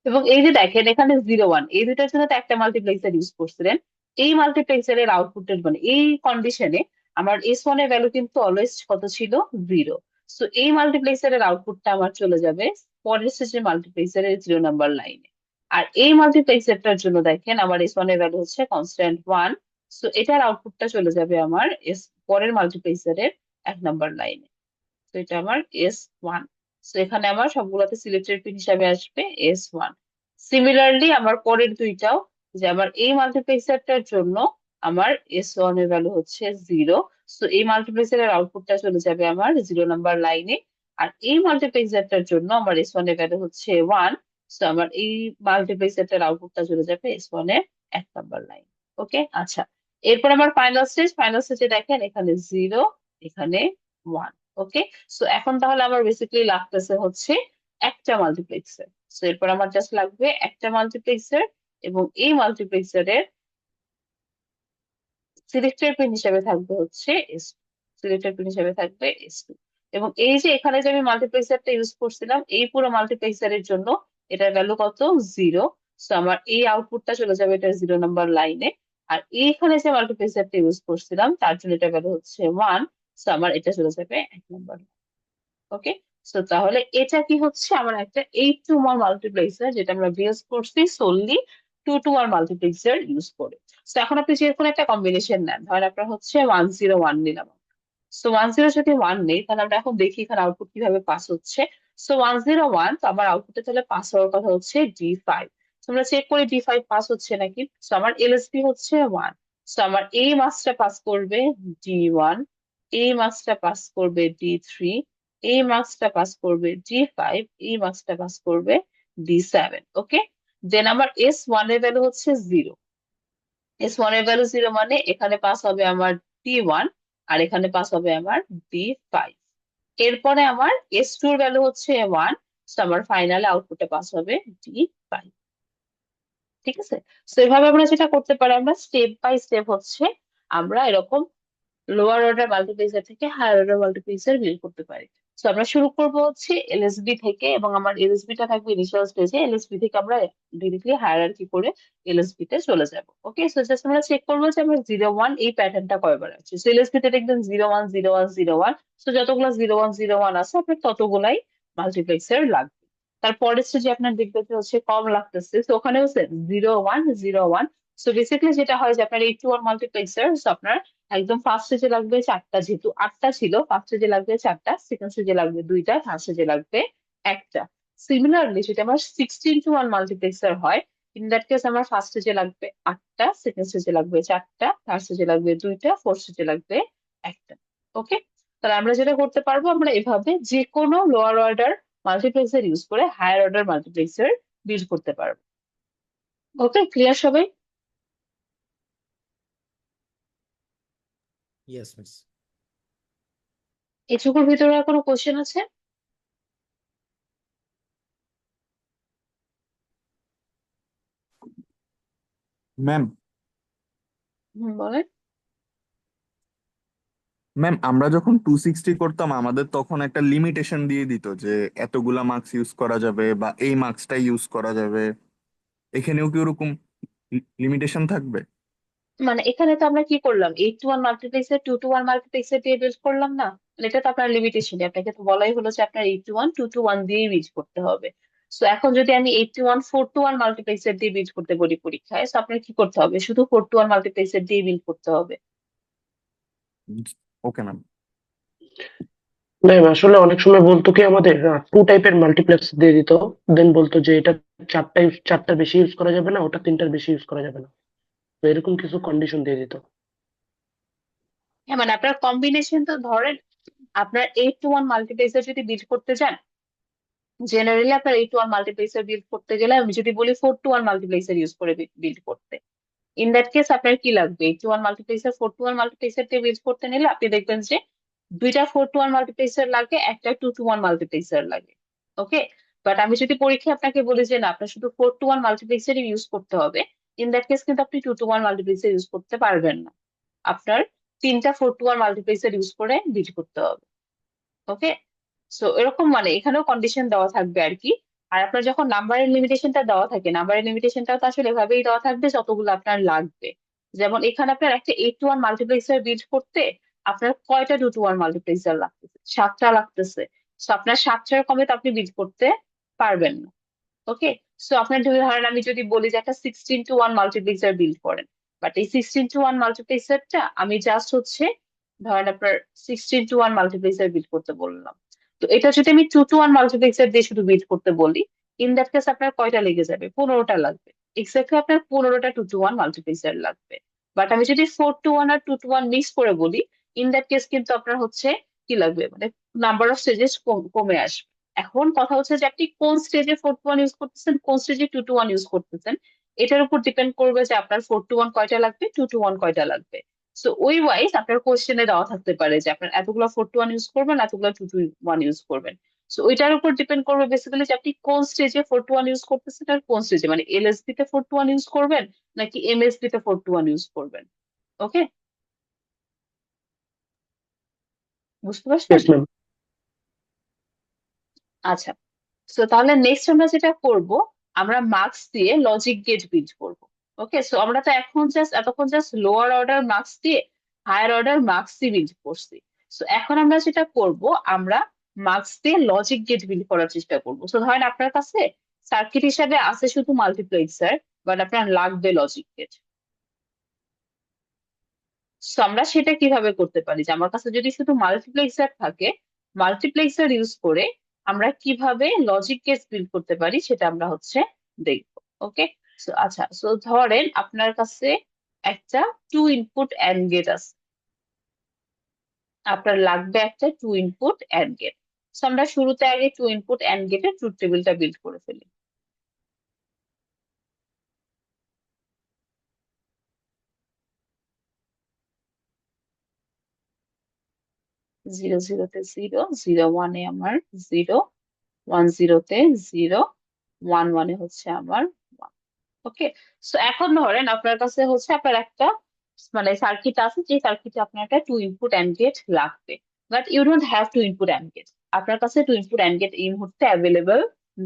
এবং এই যে দেখেন এখানে জিরো ওয়ান, এই দুইটার জন্য তো একটা মাল্টিপ্লেক্সার ইউজ করছিলেন। এই মাল্টিপ্লেক্সারের আউটপুটের মানে এই কন্ডিশনে আমার এস ওয়ান এর ভ্যালু কিন্তু অলওয়েজ কত ছিল, জিরো। সো এই মাল্টিপ্লেক্সারের আউটপুটটা আমার চলে যাবে পরের স্টেজের মাল্টিপ্লেক্সারের 0 নাম্বার লাইনে। আর এই মাল্টিপ্লেক্সারটার জন্য দেখেন আমার এস ওয়ান এর ভ্যালু হচ্ছে কনস্ট্যান্ট ওয়ান। সো এটার আউটপুটটা চলে যাবে আমার এস পরের মাল্টিপ্লেক্সারের 1 নাম্বার লাইনে। তো এটা আমার এস ওয়ান। তো এখানে আমার সবগুলোতে সিলেক্টেড পিন হিসাবে আসবে এস ওয়ান। সিমিলারলি আমার পরের দুইটাও, যে আমার এই মাল্টিপ্লেক্সারটার জন্য আমার এস ওয়ান এর ভ্যালু হচ্ছে জিরো। তো এই মাল্টিপ্লেক্সারের আউটপুটটা চলে যাবে আমার 0 নাম্বার লাইনে। আর এই মাল্টিপ্লেক্সারটার জন্য আমার এস ওয়ান এর ভ্যালু হচ্ছে ওয়ান। তো আমার এই মাল্টিপ্লেক্সারটার আউটপুটটা চলে যাবে এস ওয়ান এর 1 নাম্বার লাইন। ওকে, আচ্ছা, এরপর আমার ফাইনাল স্টেজ, ফাইনাল স্টেজে দেখেন এখানে জিরো, এখানে ওয়ান। ওকে, সো এখন তাহলে আমার বেসিক্যালি লাগতেছে হচ্ছে একটা মাল্টিপ্লেক্সার। সো এরপর আমার জাস্ট লাগবে একটা মাল্টিপ্লেক্সার, এবং এই মাল্টিপ্লেক্সারের সিলেক্টেড পিন হিসেবে থাকবে হচ্ছে এস, সিলেক্টেড পিন হিসেবে থাকবে এস টু। এবং এই যে এখানে যে আমি মাল্টিপ্লেক্সারটা ইউজ করছিলাম, এই পুরো মাল্টিপ্লেক্সারের জন্য এটার ভ্যালু কত, জিরো। সো আমার এই আউটপুটটা চলে যাবে এটা 0 নাম্বার লাইনে। আর এইখানে যে মাল্টিপ্লেক্সারটা ইউজ করছিলাম তার জন্য এটা ভ্যালু হচ্ছে ওয়ান। সো আমার এটা চলে যাবে 1 নাম্বার। ওকে, সো তাহলে এটা কি হচ্ছে আমার একটা 8 to 1 মাল্টিপ্লেক্সার, যেটা আমরা বেস করছি solely 2 to 1 মাল্টিপ্লেক্সার ইউজ করে। তো এখন আপনি যে কোনো একটা কম্বিনেশন নেন, ধরেন আপনার হচ্ছে 101 নিলাম। সো 10 যদি ওয়ান নেই, তাহলে আমরা এখন দেখি এখানে আউটপুট কিভাবে পাস হচ্ছে। সো 101, তো আমার আউটপুটে তাহলে পাস হওয়ার কথা হচ্ছে ডি ফাইভ। আমরা চেক করি ডি ফাইভ পাস হচ্ছে নাকি। সো আমার এলএসবি হচ্ছে ওয়ান। সো আমার এই মাসটা পাস করবে ডি ওয়ান, এই মাসটা পাস করবে ডি থ্রি, এই মার্কসটা পাস করবে ডি ফাইভ, এই মার্কসটা পাস করবে ডি সেভেন। ওকে, দেন আমার এস ওয়ান এর ভ্যালু হচ্ছে জিরো। এস ওয়ান এর ভ্যালু জিরো মানে এখানে পাস হবে আমার ডি ওয়ান, আর এখানে পাস হবে আমার ডি ফাইভ। এরপরে আমার এস টু এর ভ্যালু হচ্ছে ওয়ান। তো আমার ফাইনালে আউটপুটে পাস হবে ডি ফাইভ। ঠিক আছে, তো এভাবে আমরা যেটা করতে পারি, আমরা স্টেপ বাই স্টেপ হচ্ছে আমরা এরকম লোয়ার অর্ডার মাল্টিপ্লেক্সার থেকে হায়ার অর্ডার মাল্টিপ্লেক্সার বিল্ড করতে পারি। তো আমরা শুরু করব হচ্ছে এলএসবি থেকে, এবং আমার এলএসবি টা থাকবে ইনিশিয়াল স্টেজে। এলএসবি থেকে আমরা ডিরেক্টলি হায়ারার্কি করে এলএসবি তে চলে যাব। ওকে, সো জাস্ট আমরা চেক করবো যে আমার জিরো ওয়ান এই প্যাটার্নটা কয়বার আছে। সো এলএসবি তে দেখবেন zero one, zero one, zero one. তো যতগুলো জিরো ওয়ান, জিরো ওয়ান আছে আপনার ততগুলাই মাল্টিপ্লেক্সার লাগবে। তারপরের স্টেজে আপনার দেখবেন যে হচ্ছে কম লাগতেছে, তো ওখানে হচ্ছে zero one, zero one. So basically যেটা হয় যে আপনার 8 to 1 মাল্টিপ্লেক্সার, আপনার একদম ফার্স্ট স্টেজে লাগবে চারটা, যেহেতু আটটা ছিল, ফার্স্ট স্টেজে লাগবে চারটা, সেকেন্ড স্টেজে লাগবে দুইটা, থার্ড স্টেজে লাগবে একটা। সিমিলারলি যদি আমার 16 to 1 মাল্টিপ্লেক্সার হয়, ইন দ্যাট কেস আমার ফার্স্ট স্টেজে লাগবে আটটা, সেকেন্ড স্টেজে লাগবে চারটা, থার্ড স্টেজে লাগবে দুইটা, ফোর্থ স্টেজে লাগবে একটা। ওকে, তাহলে আমরা যেটা করতে পারবো, আমরা এভাবে যে কোনো লোয়ার অর্ডার মাল্টিপ্লেক্সার ইউজ করে হায়ার অর্ডার মাল্টিপ্লেক্সার বিল্ড করতে পারবো। ওকে, ক্লিয়ার সবাই? Yes miss. এটুকুর ভিতরে আর কোনো কোশ্চেন আছে? ম্যাম, বলেন। ম্যাম আমরা যখন 260 করতাম আমাদের তখন একটা লিমিটেশন দিয়ে দিত যে এতগুলা মার্কস ইউজ করা যাবে বা এই মার্কসটাই ইউজ করা যাবে। এখানেও কি ওরকম লিমিটেশন থাকবে? মানে এখানে তো আমরা কি করলাম, 8 to 1 মাল্টিপ্লেক্সার 2 to 1 মাল্টিপ্লেক্সার দিয়ে বিল্ড করলাম না? মানে এটা তো আপনার লিমিটেশন, আপনাকে তো বলাই হলো যে আপনার 8 to 1, 2 to 1 দিয়েই বিল্ড করতে হবে। সো এখন যদি আমি 81 4 to 1 মাল্টিপ্লেক্সার দিয়ে বিল্ড করতে বলি পরীক্ষায়, সো আপনার কি করতে হবে? শুধু 4 to 1 মাল্টিপ্লেক্সার দিয়ে বিল্ড করতে হবে। Okay ma'am. ম্যাম আসলে অনেক সময় বলতো কি আমাদের টু টাইপের মাল্টিপ্লেক্স দিয়ে দিত, দেন বলতো যে এটা চারটার বেশি ইউজ করা যাবে না, ওটা তিনটার বেশি ইউজ করা যাবে না। তো এরকম কিছু কন্ডিশন দিয়ে দিত। হ্যাঁ, মানে আপনার কম্বিনেশন তো ধরেন, আপনার 8 to 1 মাল্টিপ্লেক্সার যদি বিল্ড করতে চান, জেনারেলি আপনার 8 to 1 মাল্টিপ্লেক্সার বিল্ড করতে গেলে আমি যদি বলি 4 to 1 মাল্টিপ্লেক্সার ইউজ করে বিল্ড করতে, ইন দ্যাট কেস আপনার কি লাগবে? 8 to 1 মাল্টিপ্লেক্সার 4 to 1 মাল্টিপ্লেক্সার দিয়ে বিল্ড করতে নিলে আপনি দেখবেন যে দুইটা 4 to 1 মাল্টিপ্লেক্সার লাগে, একটা 2 to 1 মাল্টিপ্লেক্সার লাগে। ওকে, বাট আমি যদি পরীক্ষায় আপনাকে বলি যে না, আপনার শুধু 4 to 1 মাল্টিপ্লেক্সার ইউজ করতে হবে, ইন দ্যাট কেস কিন্তু আপনি 2 to 1 মাল্টিপ্লেক্সার ইউজ করতে পারবেন না। আপনার তিনটা 4 to 1 মাল্টিপ্লেক্সার ইউজ করে বিল্ড করতে হবে। ওকে, সো এরকম মানে এখানেও কন্ডিশন দেওয়া থাকবে আর কি। আর আপনার যখন নাম্বারের লিমিটেশনটা দেওয়া থাকে, নাম্বারের লিমিটেশনটা তো আসলে এভাবেই দেওয়া থাকবে যতগুলো আপনার লাগবে। যেমন এখানে আপনার একটা 8 to 1 মাল্টিপ্লেক্সার বিল্ড করতে আপনার কয়টা 2 to 1 মাল্টিপ্লেক্সার লাগতেছে? 7টা লাগতেছে। সো আপনার 7টার কমে তো আপনি বিল্ড করতে পারবেন না। ওকে, সো আপনার যদি ধরেন আমি যদি বলি যে একটা 16 to 1 মাল্টিপ্লেক্সার বিল্ড করেন, বাট এই 16 to 1 মাল্টিপ্লেক্সারটা আমি জাস্ট হচ্ছে ধরেন আপনার 16 to 1 মাল্টিপ্লেক্সার বিল্ড করতে বললাম। তো এটা যদি আমি 2 to 1 মাল্টিপ্লেক্সার দিয়ে শুধু বিল্ড করতে বলি, ইন দ্যাট কেস আপনার কয়টা লেগে যাবে? 15টা লাগবে। এক্স্যাক্টলি আপনার 15টা 2 to 1 মাল্টিপ্লেক্সার লাগবে। বাট আমি যদি 4 to 1 আর 2 to 1 মিক্স করে বলি, ইন দ্যাট কেস কিন্তু আপনার হচ্ছে কি লাগবে, মানে নাম্বার অফ স্টেজেস কমে আসবে। এখন কথা হচ্ছে যে আপনি কোন স্টেজে 4 to 1 ইউজ করতেছেন, কোন স্টেজে 2 to 1 ইউজ করতেছেন, এটার উপর ডিপেন্ড করবে যে আপনার 4 to 1 কয়টা লাগবে, 2 to 1 কয়টা লাগবে। সো ওই ওয়াইজ আপনার কোশ্চেনে দেওয়া থাকতে পারে যে আপনার এতগুলো 4 to 1 ইউজ করবেন, এতগুলো 2 to 1 ইউজ করবেন। সো ওইটার উপর ডিপেন্ড করবে বেসিক্যালি যে আপনি কোন স্টেজে 4 to 1 ইউজ করতেছেন, আর কোন স্টেজে মানে এলএসবি তে 4 to 1 ইউজ করবেন নাকি এমএসবি তে 4 to 1 ইউজ করবেন। ওকে, বুঝতে পারছেন? Yes ma'am. আচ্ছা, সো তাহলে নেক্সট আমরা যেটা করব, আমরা মার্কস দিয়ে লজিক গেট বিল্ড করব। ওকে, সো আমরা তো এখন জাস্ট এতক্ষণ জাস্ট লোয়ার অর্ডার মার্কস দিয়ে হায়ার অর্ডার মার্কস দিয়ে বিল্ড করছি। সো এখন আমরা যেটা করব, আমরা মার্কস দিয়ে লজিক গেট বিল্ড করার চেষ্টা করব। সো ধরেন আপনার কাছে সার্কিট হিসাবে আছে শুধু মাল্টিপ্লেক্সার, বাট আপনার লাগবে লজিক গেট। সো আমরা সেটা কিভাবে করতে পারি, যে আমার কাছে যদি শুধু মাল্টিপ্লেক্সার থাকে, মাল্টিপ্লেক্সার ইউজ করে আমরা কিভাবে লজিক গেট বিল্ড করতে পারি সেটা আমরা হচ্ছে দেখবো। ওকে, সো আচ্ছা, সো ধরেন আপনার কাছে একটা 2 ইনপুট অ্যান্ড গেট আছে, আপনার লাগবে একটা 2 ইনপুট অ্যান্ড গেট। সো আমরা শুরুতে আগে 2 ইনপুট অ্যান্ড গেটের ট্রুথ টেবিলটা বিল্ড করে ফেলি। 0 0 তে 0, 0 1 এ আমার 0, 1 0 তে 0, 1 1 এ হচ্ছে আমার 1। ওকে, সো এখন ধরেন আপনার কাছে হচ্ছে আপনার একটা মানে সার্কিট আছে, যে সার্কিটে আপনার একটা 2 ইনপুট অ্যান্ড গেট লাগবে, but you don't have 2 input and gate. আপনার কাছে 2 ইনপুট অ্যান্ড গেট এই মুহূর্তে অ্যাভেলেবল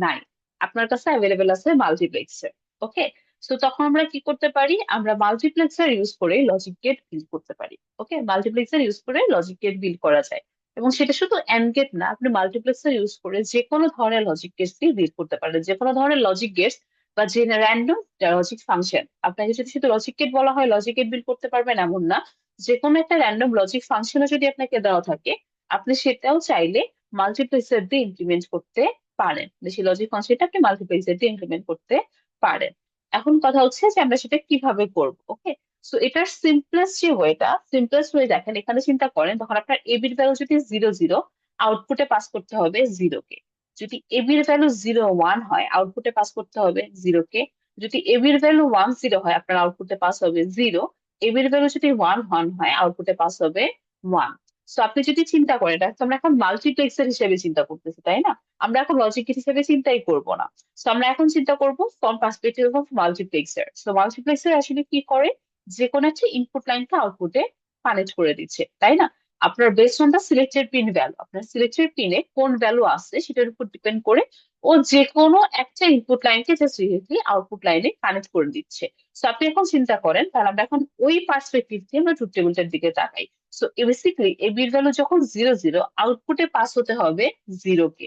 নাই, আপনার কাছে অ্যাভেলেবল আছে মাল্টিপ্লেক্সার। ওকে, সো তখন আমরা কি করতে পারি, আমরা মাল্টিপ্লেক্সার ইউজ করে লজিক গেট বিল্ড করতে পারি। ওকে, মাল্টিপ্লেক্সার ইউজ করে লজিক গেট বিল্ড করা যায়, এবং সেটা শুধু অ্যান্ড গেট না, আপনি মাল্টিপ্লেক্সার ইউজ করে যে কোনো ধরনের লজিক গেটস দিয়ে বিল্ড করতে পারেন, যে কোনো ধরনের লজিক গেটস বা যে র্যান্ডম লজিক ফাংশন। আপনাকে যদি শুধু লজিক গেট বলা হয় লজিক গেট বিল্ড করতে পারবেন এমন না, যে কোনো একটা র্যান্ডম লজিক ফাংশনও যদি আপনাকে দেওয়া থাকে, আপনি সেটাও চাইলে মাল্টিপ্লেক্সার দিয়ে ইমপ্লিমেন্ট করতে পারেন, সেই লজিক ফাংশনটা আপনি মাল্টিপ্লেক্সার দিয়ে ইমপ্লিমেন্ট করতে পারেন। এখন কথা হচ্ছে যে আমরা সেটা কিভাবে করব। ওকে, সো এটার সিম্পলেস্ট যে ওয়েটা, সিম্পলেস্ট ওয়ে দেখেন, এখানে চিন্তা করেন তখন আপনার এবির ভ্যালু যদি 0 0, আউটপুটে পাস করতে হবে 0 কে। যদি এবির ভ্যালু 0 1 হয়, আউটপুটে পাস করতে হবে 0 কে। যদি এবির ভ্যালু 1 0 হয়, আপনার আউটপুটে পাস হবে 0। এবির ভ্যালু যদি 1 1 হয়, আউটপুটে পাস হবে 1। সো আপনি যদি চিন্তা করেন, এটা তো আমরা এখন মাল্টিপ্লেক্সার হিসেবে চিন্তা করতেছি, তাই না? আমরা এখন লজিক গেট হিসেবে চিন্তাই করব না। সো আমরা এখন চিন্তা করব from perspective of multiplexer. So multiplexer আসলে কি করে, যে কোনো একটা ইনপুট লাইনকে আউটপুটে কানেক্ট করে দিচ্ছে, তাই না? আপনার based on the selected pin value, আপনার সিলেক্টেড পিনে কোন ভ্যালু আছে সেটার উপর ডিপেন্ড করে ও যে কোনো একটা ইনপুট লাইনকে জাস্ট ডিরেক্টলি আউটপুট লাইনে কানেক্ট করে দিচ্ছে। সো আপনি এখন চিন্তা করেন, তাহলে আমরা এখন ওই পার্সপেক্টিভ থেকে আমরা ট্রুথ টেবিলটার দিকে তাকাই। সো বেসিক্যালি এবির ভ্যালু যখন 0 0, আউটপুটে পাস হতে হবে 0 কে।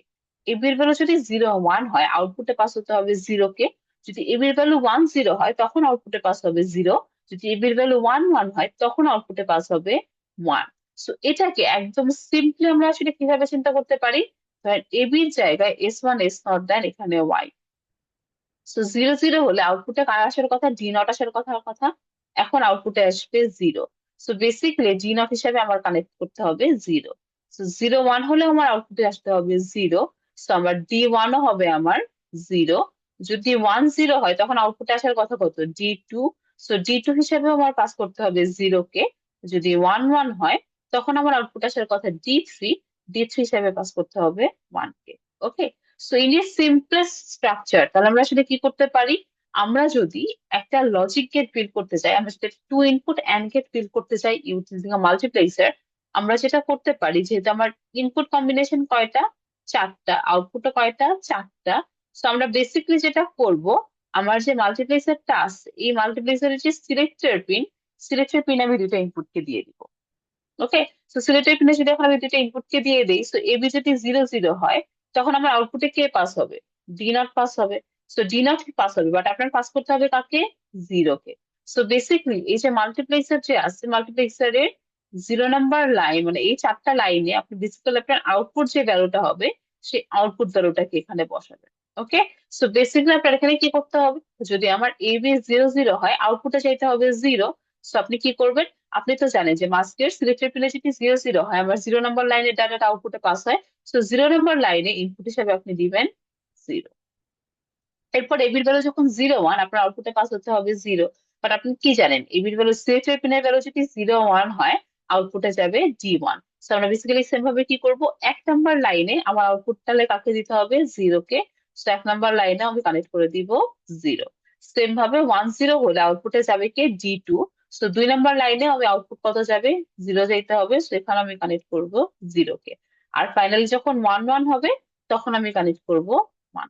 ab এর ভ্যালু যদি 0 1 হয় আউটপুটে পাস হতে হবে 0 কে। যদি ab এর ভ্যালু 1 0 হয় তখন আউটপুটে পাস হবে 0। যদি ab এর ভ্যালু 1 1 হয় তখন আউটপুটে পাস হবে 1। সো এটাকে একদম সিম্পলি আমরা আসলে কিভাবে চিন্তা করতে পারি, ধরেন ab এর জায়গায় s1 s0 দেন এখানে y। সো 0 0 হলে আউটপুটে কার আসার কথা, ডি নট আসার কথা। এখন আউটপুটে আসবে 0। সো বেসিক্যালি ডি নট হিসাবে আমার কানেক্ট করতে হবে 0। সো 0 1 হলে আমার আউটপুটে আসতে হবে 0। সো আমার ডি 1 ও হবে আমার 0। যদি 1 0 হয় তখন আউটপুটে আসার কথা কত, ডি 2। সো ডি 2 হিসাবে আমার পাস করতে হবে 0 কে। যদি 1 1 হয় তখন আমার আউটপুট আসার কথা ডি 3। ডি 3 হিসাবে পাস করতে হবে 1 কে। Okay. So in a simplest structure তাহলে আমরা আসলে কি করতে পারি, আমরা যদি একটা লজিক গেট বিল্ড করতে চাই, আমরা যদি two input and gate build করতে চাই ইউজিং আ মাল্টিপ্লেক্সার, আমরা যেটা করতে পারি, যেহেতু আমার ইনপুট কম্বিনেশন কয়টা, 4টা, আউটপুটও কয়টা, 4টা। সো আমরা বেসিক্যালি যেটা করব, আমার যে মাল্টিপ্লেক্সারটা আছে এই মাল্টিপ্লেক্সারের যে সিলেক্টর পিন আমি দুটো ইনপুটকে দিয়ে দিব। ওকে। সো সিলেক্টর পিনে যদি এখন আমি দুটো ইনপুটকে দিয়ে দিই, সো এবি যদি 0 0 হয় তখন আমার আউটপুটে কে পাস হবে, ডি নট পাস হবে। সো ডি নট পাস হবে, বাট আপনার পাস করতে হবে কাকে, 0 কে। সো বেসিক্যালি এই যে মাল্টিপ্লেক্সার যে আছে মাল্টিপ্লেক্সারের 0 নাম্বার লাইন, মানে এই 4টা লাইনে আপনি বেসিক্যালি আপনার আউটপুট যে ভ্যালুটা হবে সেই আউটপুট ভ্যালুটাকে এখানে বসাবেন। ওকে। সো বেসিক্যালি আপনার এখানে কি করতে হবে, যদি আমার এবি 0 0 হয় আউটপুটে চাইতে হবে 0। সো আপনি কি করবেন, আপনি তো জানেন যে মাস্কের সিলেক্টেড পিনে যদি 0 0 হয় আমার 0 নাম্বার লাইনের ডাটাটা আউটপুটে পাস হয়। সো 0 নাম্বার লাইনে ইনপুট হিসাবে আপনি দিবেন 0। এরপর এবির ভ্যালু যখন 0 1 আপনার আউটপুটে পাস হতে হবে 0। বাট আপনি কি জানেন এবির ভ্যালু সিলেক্টেড পিনের ভ্যালু যদি 0 1 হয় আউটপুটে যাবে d1। সো আমরা বেসিক্যালি সেম ভাবে কি করব, 1 নাম্বার লাইনে আমার আউটপুট তাহলে কাকে দিতে হবে, 0 কে। সো 1 নাম্বার লাইনে আমি কানেক্ট করে দিব 0। সেম ভাবে 1 0 হলে আউটপুটে যাবে কে, d2। সো 2 নাম্বার লাইনে আমি আউটপুট কত যাবে, 0 যাইতে হবে। সো এখানে আমি কানেক্ট করব 0 কে। আর ফাইনালি যখন 1 1 হবে তখন আমি কানেক্ট করব 1।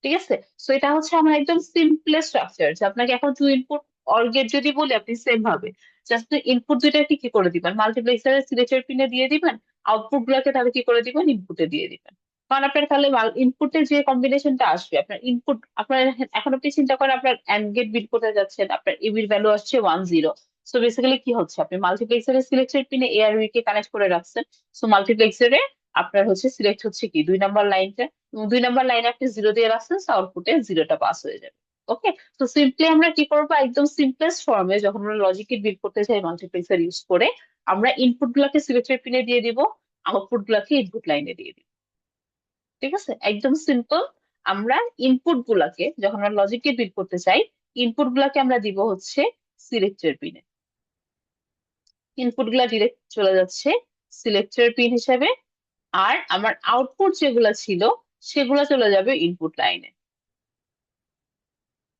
ঠিক আছে। সো এটা হচ্ছে আমার একদম সিম্পলেস্ট স্ট্রাকচার, যে আপনাকে এখন টু ইনপুট অর গেট যদি বলি আপনি সেম ভাবে জাস্ট ইনপুট দুইটাকে কি করে দিবেন, মাল্টিপ্লেক্সারের সিলেক্টর পিনে দিয়ে দিবেন, আউটপুট গুলোকে তাহলে কি করে দিবেন, ইনপুটে দিয়ে দিবেন। কারণ আপনার তাহলে ইনপুটের যে কম্বিনেশনটা আসবে আপনার ইনপুট, আপনার এখন আপনি চিন্তা করেন আপনার অ্যান্ড গেট বিট করতে যাচ্ছেন, আপনার এবির ভ্যালু আসছে 1 0। সো বেসিক্যালি কি হচ্ছে, আপনি মাল্টিপ্লেক্সারের সিলেক্টর পিনে এ আর বি কে কানেক্ট করে রাখছেন। সো মাল্টিপ্লেক্সারে আপনার হচ্ছে সিলেক্ট হচ্ছে কি 2 নাম্বার লাইনটা, 2 নাম্বার লাইনে আপনি 0 দিয়ে রাখছেন, আউটপুটে 0টা পাস হয়ে যাবে। ওকে। তো সিম্পলি আমরা কি করবো, একদম সিম্পলেস্ট ফর্মে যখন আমরা লজিকে বিল্ড করতে চাই মাল্টিপ্লেক্সার ইউজ করে, আমরা ইনপুট গুলাকে সিলেক্টর পিনে দিয়ে দিব, আউটপুট গুলাকে ইনপুট লাইনে দিয়ে দিব। ঠিক আছে, একদম সিম্পল। আমরা ইনপুট গুলাকে যখন আমরা লজিকে বিল্ড করতে চাই, ইনপুট গুলাকে আমরা দিব হচ্ছে সিলেক্টর পিনে, ইনপুট গুলা ডিরেক্ট চলে যাচ্ছে সিলেক্টর পিন হিসেবে। আর আমার আউটপুট যেগুলা ছিল সেগুলা চলে যাবে ইনপুট লাইনে,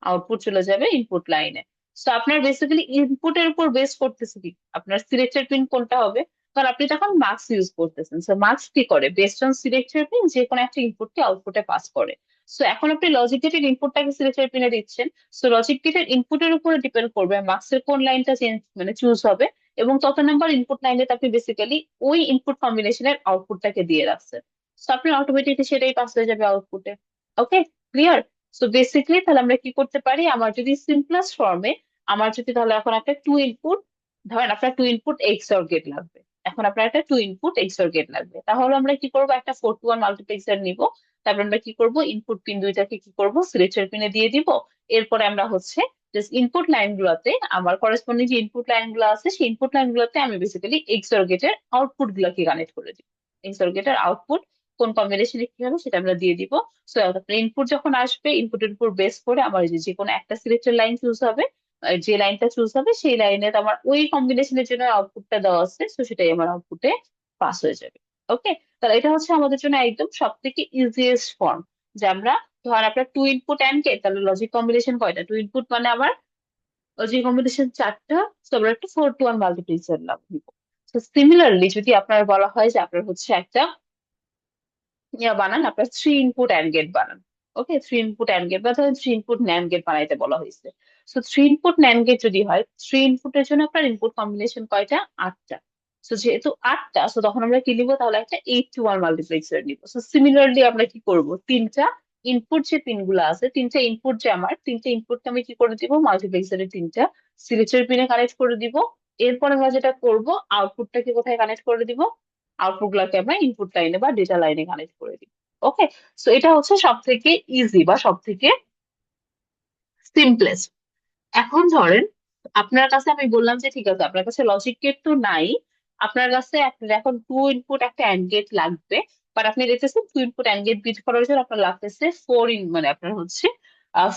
আউটপুট চলে যাবে ইনপুট লাইনে। সো আপনার বেসিক্যালি ইনপুটের উপর বেস করতেছে কি আপনার সিলেক্টর পিন কোনটা হবে, কারণ আপনি তখন মার্কস ইউজ করতেছেন। সো মার্কস কি করে, বেসড অন সিলেক্টর পিন যে কোনো একটা ইনপুটকে আউটপুটে পাস করে। সো এখন আপনি লজিক গেটের ইনপুটটাকে সিলেক্টর পিনে দিচ্ছেন। সো লজিক গেটের ইনপুটের উপরে ডিপেন্ড করবে মার্কসের কোন লাইনটা চেঞ্জ মানে চুজ হবে, এবং তত নাম্বার ইনপুট লাইনে আপনি বেসিক্যালি ওই ইনপুট কম্বিনেশনের আউটপুটটাকে দিয়ে রাখছেন। সো আপনি অটোমেটিকলি সেটাই পাস হয়ে যাবে আউটপুটে। ওকে, ক্লিয়ার। সো বেসিক্যালি তাহলে আমরা কি করতে পারি, আমার যদি সিম্পলেস্ট ফর্মে, আমার যদি তাহলে এখন একটা টু ইনপুট, ধরেন আপনার টু ইনপুট এক্সঅর গেট লাগবে, এখন আপনার একটা টু ইনপুট এক্সঅর গেট লাগবে, তাহলে আমরা কি করবো, একটা 4 to 1 মাল্টিপ্লেক্সার নিব। তারপর আমরা কি করব, ইনপুট পিন দুইটাকে কি করব, সিলেক্টর পিনে দিয়ে দিব। এরপরে আমরা হচ্ছে জাস্ট ইনপুট লাইন গুলাতে আমার করেসপন্ডিং যে ইনপুট লাইন গুলো আছে সেই ইনপুট লাইন গুলাতে আমি বেসিক্যালি এক্সঅর গেটের আউটপুট গুলাকে কানেক্ট করে দিব। এক্সঅর গেটের আউটপুট কোন কম্বিনেশনে কি হবে সেটা আমরা দিয়ে দিব। সো আপনার ইনপুট যখন আসবে ইনপুটের উপর বেস করে আমার যে কোনো একটা সিলেক্টর লাইন চুজ হবে, যে লাইনটা চুজ হবে সেই লাইনে আমার ওই কম্বিনেশনের জন্য আউটপুটটা দেওয়া আছে, তো সেটাই আমার আউটপুটে পাস হয়ে যাবে। ওকে। তাহলে এটা হচ্ছে আমাদের জন্য একদম সব থেকে ইজিয়েস্ট ফর্ম, যে আমরা ধর আপনার টু ইনপুট অ্যান্ড গেট, তাহলে লজিক কম্বিনেশন কয়টা, টু ইনপুট মানে আমার লজিক কম্বিনেশন 4টা। তো আমরা একটা 4 to 1 মাল্টিপ্লেক্সার নিব। তো সিমিলারলি যদি আপনার বলা হয় যে আপনার হচ্ছে একটা বানান, আপনার 3 ইনপুট অ্যান্ড গেট বানান। ওকে, 3 ইনপুট অ্যান্ড গেট বা ধরেন 3 ইনপুট ন্যান্ড গেট বানাইতে বলা হয়েছে। সো 3 ইনপুট ন্যান্ড গেট যদি হয়, 3 ইনপুটের জন্য আপনার ইনপুট কম্বিনেশন কয়টা, 8টা। সো যেহেতু 8টা, সো তখন আমরা কি নিবো, তাহলে একটা 8 to 1 মাল্টিপ্লেক্সার নিবো। সো সিমিলারলি আমরা কি করব, তিনটা ইনপুট যে পিনগুলো আছে, তিনটা ইনপুট যে আমার, তিনটা ইনপুটকে আমি কি করে দিব, মাল্টিপ্লেক্সারের তিনটা সিলেক্টর পিনে কানেক্ট করে দিব। এরপর আমরা যেটা করব, আউটপুটটাকে কোথায় কানেক্ট করে দিব, আউটপুট গুলাকে আমরা ইনপুট লাইনে বা ডেটা লাইনে কানেক্ট করে দিব। ওকে, সো এটা হচ্ছে সব থেকে ইজি বা সব থেকে সিম্পলেস্ট। এখন ধরেন আপনার কাছে আমি বললাম যে ঠিক আছে, আপনার কাছে লজিক গেট তো নাই, আপনার কাছে আপনার এখন টু ইনপুট একটা অ্যান্ড গেট লাগবে, বাট আপনি দেখতেছেন two input and gate build করার জন্য আপনার লাগতেছে মানে আপনার হচ্ছে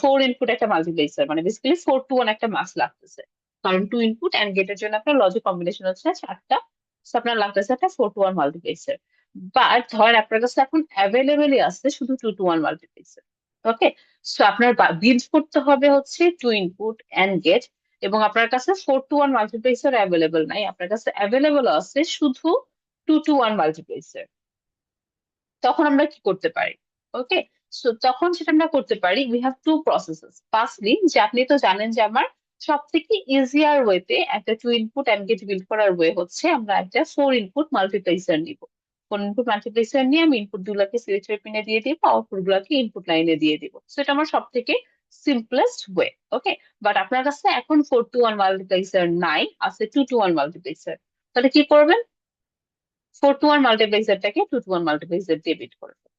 4 ইনপুট একটা মাল্টিপ্লেক্সার, মানে বেসিক্যালি 4 to 1 একটা মাস্ক লাগতেছে। কারণ টু ইনপুট অ্যান্ড গেটের জন্য আপনার লজিক কম্বিনেশন হচ্ছে 4টা, so আপনার লাগতেছে একটা 4 to 1 মাল্টিপ্লেক্সার। বাট ধরেন আপনার কাছে এখন অ্যাভেলেবেলই আছে শুধু 2 to 1 মাল্টিপ্লেক্সার। ওকে, সো আপনার বিল্ড করতে হবে হচ্ছে টু ইনপুট অ্যান্ড গেট, এবং আপনার কাছে 4 to 1 মাল্টিপ্লেক্সার অ্যাভেলেবল নাই, আপনার কাছে অ্যাভেলেবল আছে শুধু 2 to 1 মাল্টিপ্লেক্সার। তখন আমরা কি করতে পারি, ওকে, সো তখন সেটা আমরা করতে পারি, we have to processes. Firstly, যে আপনি তো জানেন যে আমার সব থেকে ইজিয়ার ওয়েতে একটা two input and gate build করার ওয়ে হচ্ছে আমরা একটা 4 ইনপুট মাল্টিপ্লেক্সার নিব। 4 ইনপুট মাল্টিপ্লেক্সার নিয়ে আমি ইনপুট গুলাকে সিলেক্টর পিনে দিয়ে দিব, আউটপুট গুলাকে ইনপুট লাইনে দিয়ে দিব। সেটা আমার সব থেকে সিম্পলেস্ট ওয়ে। ওকে, বাট আপনার কাছে এখন 4 to 1 মাল্টিপ্লেক্সার নাই, আছে 2 to 1 মাল্টিপ্লেক্সার। তাহলে কি করবেন, 4 to 1 মাল্টিপ্লেক্সারটাকে 2 to 1 মাল্টিপ্লেক্সার দিয়ে বিট করবেন।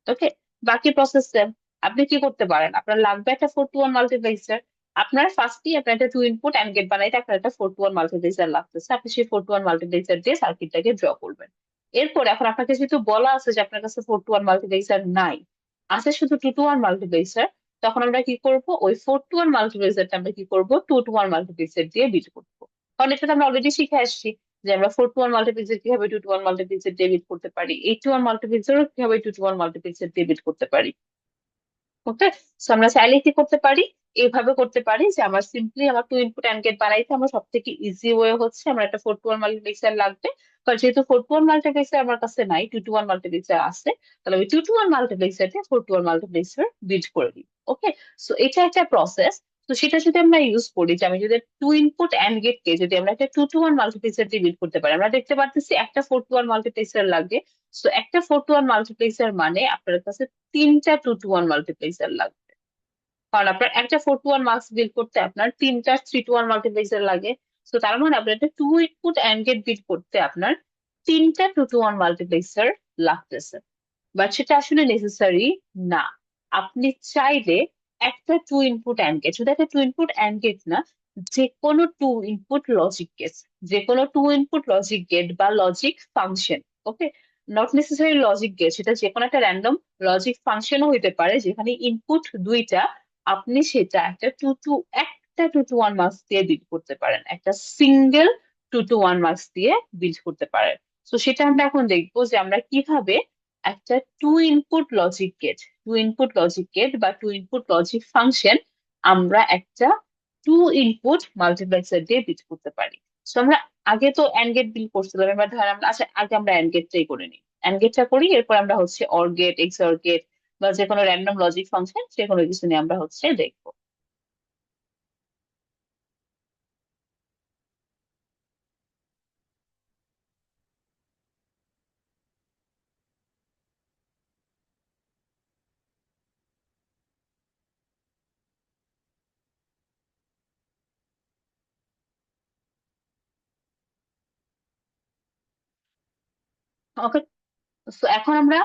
ওকে, বাকি প্রসেস সেম। আপনি কি করতে পারেন, আপনার লাগবে একটা 4 to 1 মাল্টিপ্লেক্সার, আপনার ফার্স্টলি আপনার একটা টু ইনপুট অ্যান্ড গেট বানাইতে আপনার একটা 4 to 1 মাল্টিপ্লেক্সার লাগতেছে, আপনি সেই 4 to 1 মাল্টিপ্লেক্সার দিয়ে সার্কিটটাকে ড্র করবেন। এরপর এখন আপনাকে যেহেতু বলা আছে যে আপনার কাছে 4 to 1 মাল্টিপ্লেক্সার নাই, আছে শুধু 2 to 1 মাল্টিপ্লেক্সার, তখন আমরা কি করব, ওই 4 to 1 মাল্টিপ্লেক্সারটা আমরা কি করব, 2 to 1 মাল্টিপ্লেক্সার দিয়ে বিট করবো। কারণ এটা তো আমরা অলরেডি শিখে আসছি যে আমরা 4 to 1 মাল্টিপ্লেক্সার কিভাবে 2 to 1 মাল্টিপ্লেক্সার দিয়ে বিট করতে পারি, 8 to 1 মাল্টিপ্লেক্সারও কিভাবে 2 to 1 মাল্টিপ্লেক্সার দিয়ে বিট করতে পারি। ওকে, সো আমরা চাইলে কি করতে পারি, এইভাবে করতে পারি যে আমার সিম্পলি আমার টু ইনপুট অ্যান্ড গেট বানাইতে আমার সব থেকে ইজি ওয়ে হচ্ছে আমার একটা 4 to 1 মাল্টিপ্লেক্সার লাগবে। কারণ যেহেতু 4 to 1 মাল্টিপ্লেক্সার আমার কাছে নাই, 2 to 1 মাল্টিপ্লেক্সার আছে, তাহলে ওই 2 to 1 মাল্টিপ্লেক্সারকে 4 to 1 মাল্টিপ্লেক্সার বিল্ড করে দিই। ওকে, সো এটা একটা প্রসেস। তো সেটা যদি আমরা ইউজ করি, যে আমি যদি টু ইনপুট অ্যান্ড গেট কে যদি আমরা একটা 2 to 1 মাল্টিপ্লেক্সার দিয়ে বিল্ড করতে পারি, আমরা দেখতে পাচ্ছি একটা 4 to 1 মাল্টিপ্লেক্সার লাগে। সো একটা 4 to 1 মাল্টিপ্লেক্সার মানে আপনার কাছে তিনটা 2 to 1 মাল্টিপ্লেক্সার লাগবে। কারণ আপনার একটা 4 to 1 মার্কস বিল্ড করতে আপনার তিনটা 3 to 1 মাল্টিপ্লেক্সার লাগে। তো তার মানে আপনার একটা two input and gate build করতে আপনার তিনটা 2 to 1 মাল্টিপ্লেক্সার লাগতেছে। বাট সেটা আসলে নেসেসারি না। আপনি চাইলে একটা টু ইনপুট অ্যান্ড গেট, শুধু একটা টু ইনপুট অ্যান্ড গেট না, যে কোনো টু ইনপুট লজিক গেট, যে কোনো টু ইনপুট লজিক গেট বা logic function, okay, not necessary logic gate, সেটা যে কোনো একটা র্যান্ডম লজিক ফাংশনও হইতে পারে যেখানে ইনপুট দুইটা, আপনি সেটা একটা 2 to 1 মার্কস দিয়ে বিল্ড করতে পারেন, একটা সিঙ্গেল 2 to 1 মার্কস দিয়ে বিল্ড করতে পারেন। তো সেটা আমরা এখন দেখবো যে আমরা কিভাবে একটা টু ইনপুট লজিক গেট বা টু ইনপুট লজিক ফাংশন আমরা একটা টু ইনপুট মাল্টিপ্লেক্সার দিয়ে বিট করতে পারি। সো আমরা আগে তো অ্যান্ড গেট বিল করছিলাম, এবার ধর আমরা, আচ্ছা আগে আমরা অ্যান্ড গেটটাই করে নিই, অ্যান্ড গেটটা করি, এরপর আমরা হচ্ছে or gate, X or gate বা যে কোনো র্যান্ডম লজিক ফাংশন যে কোনো কিছু নিয়ে আমরা হচ্ছে দেখবো। ওকে, তো এখন আমরা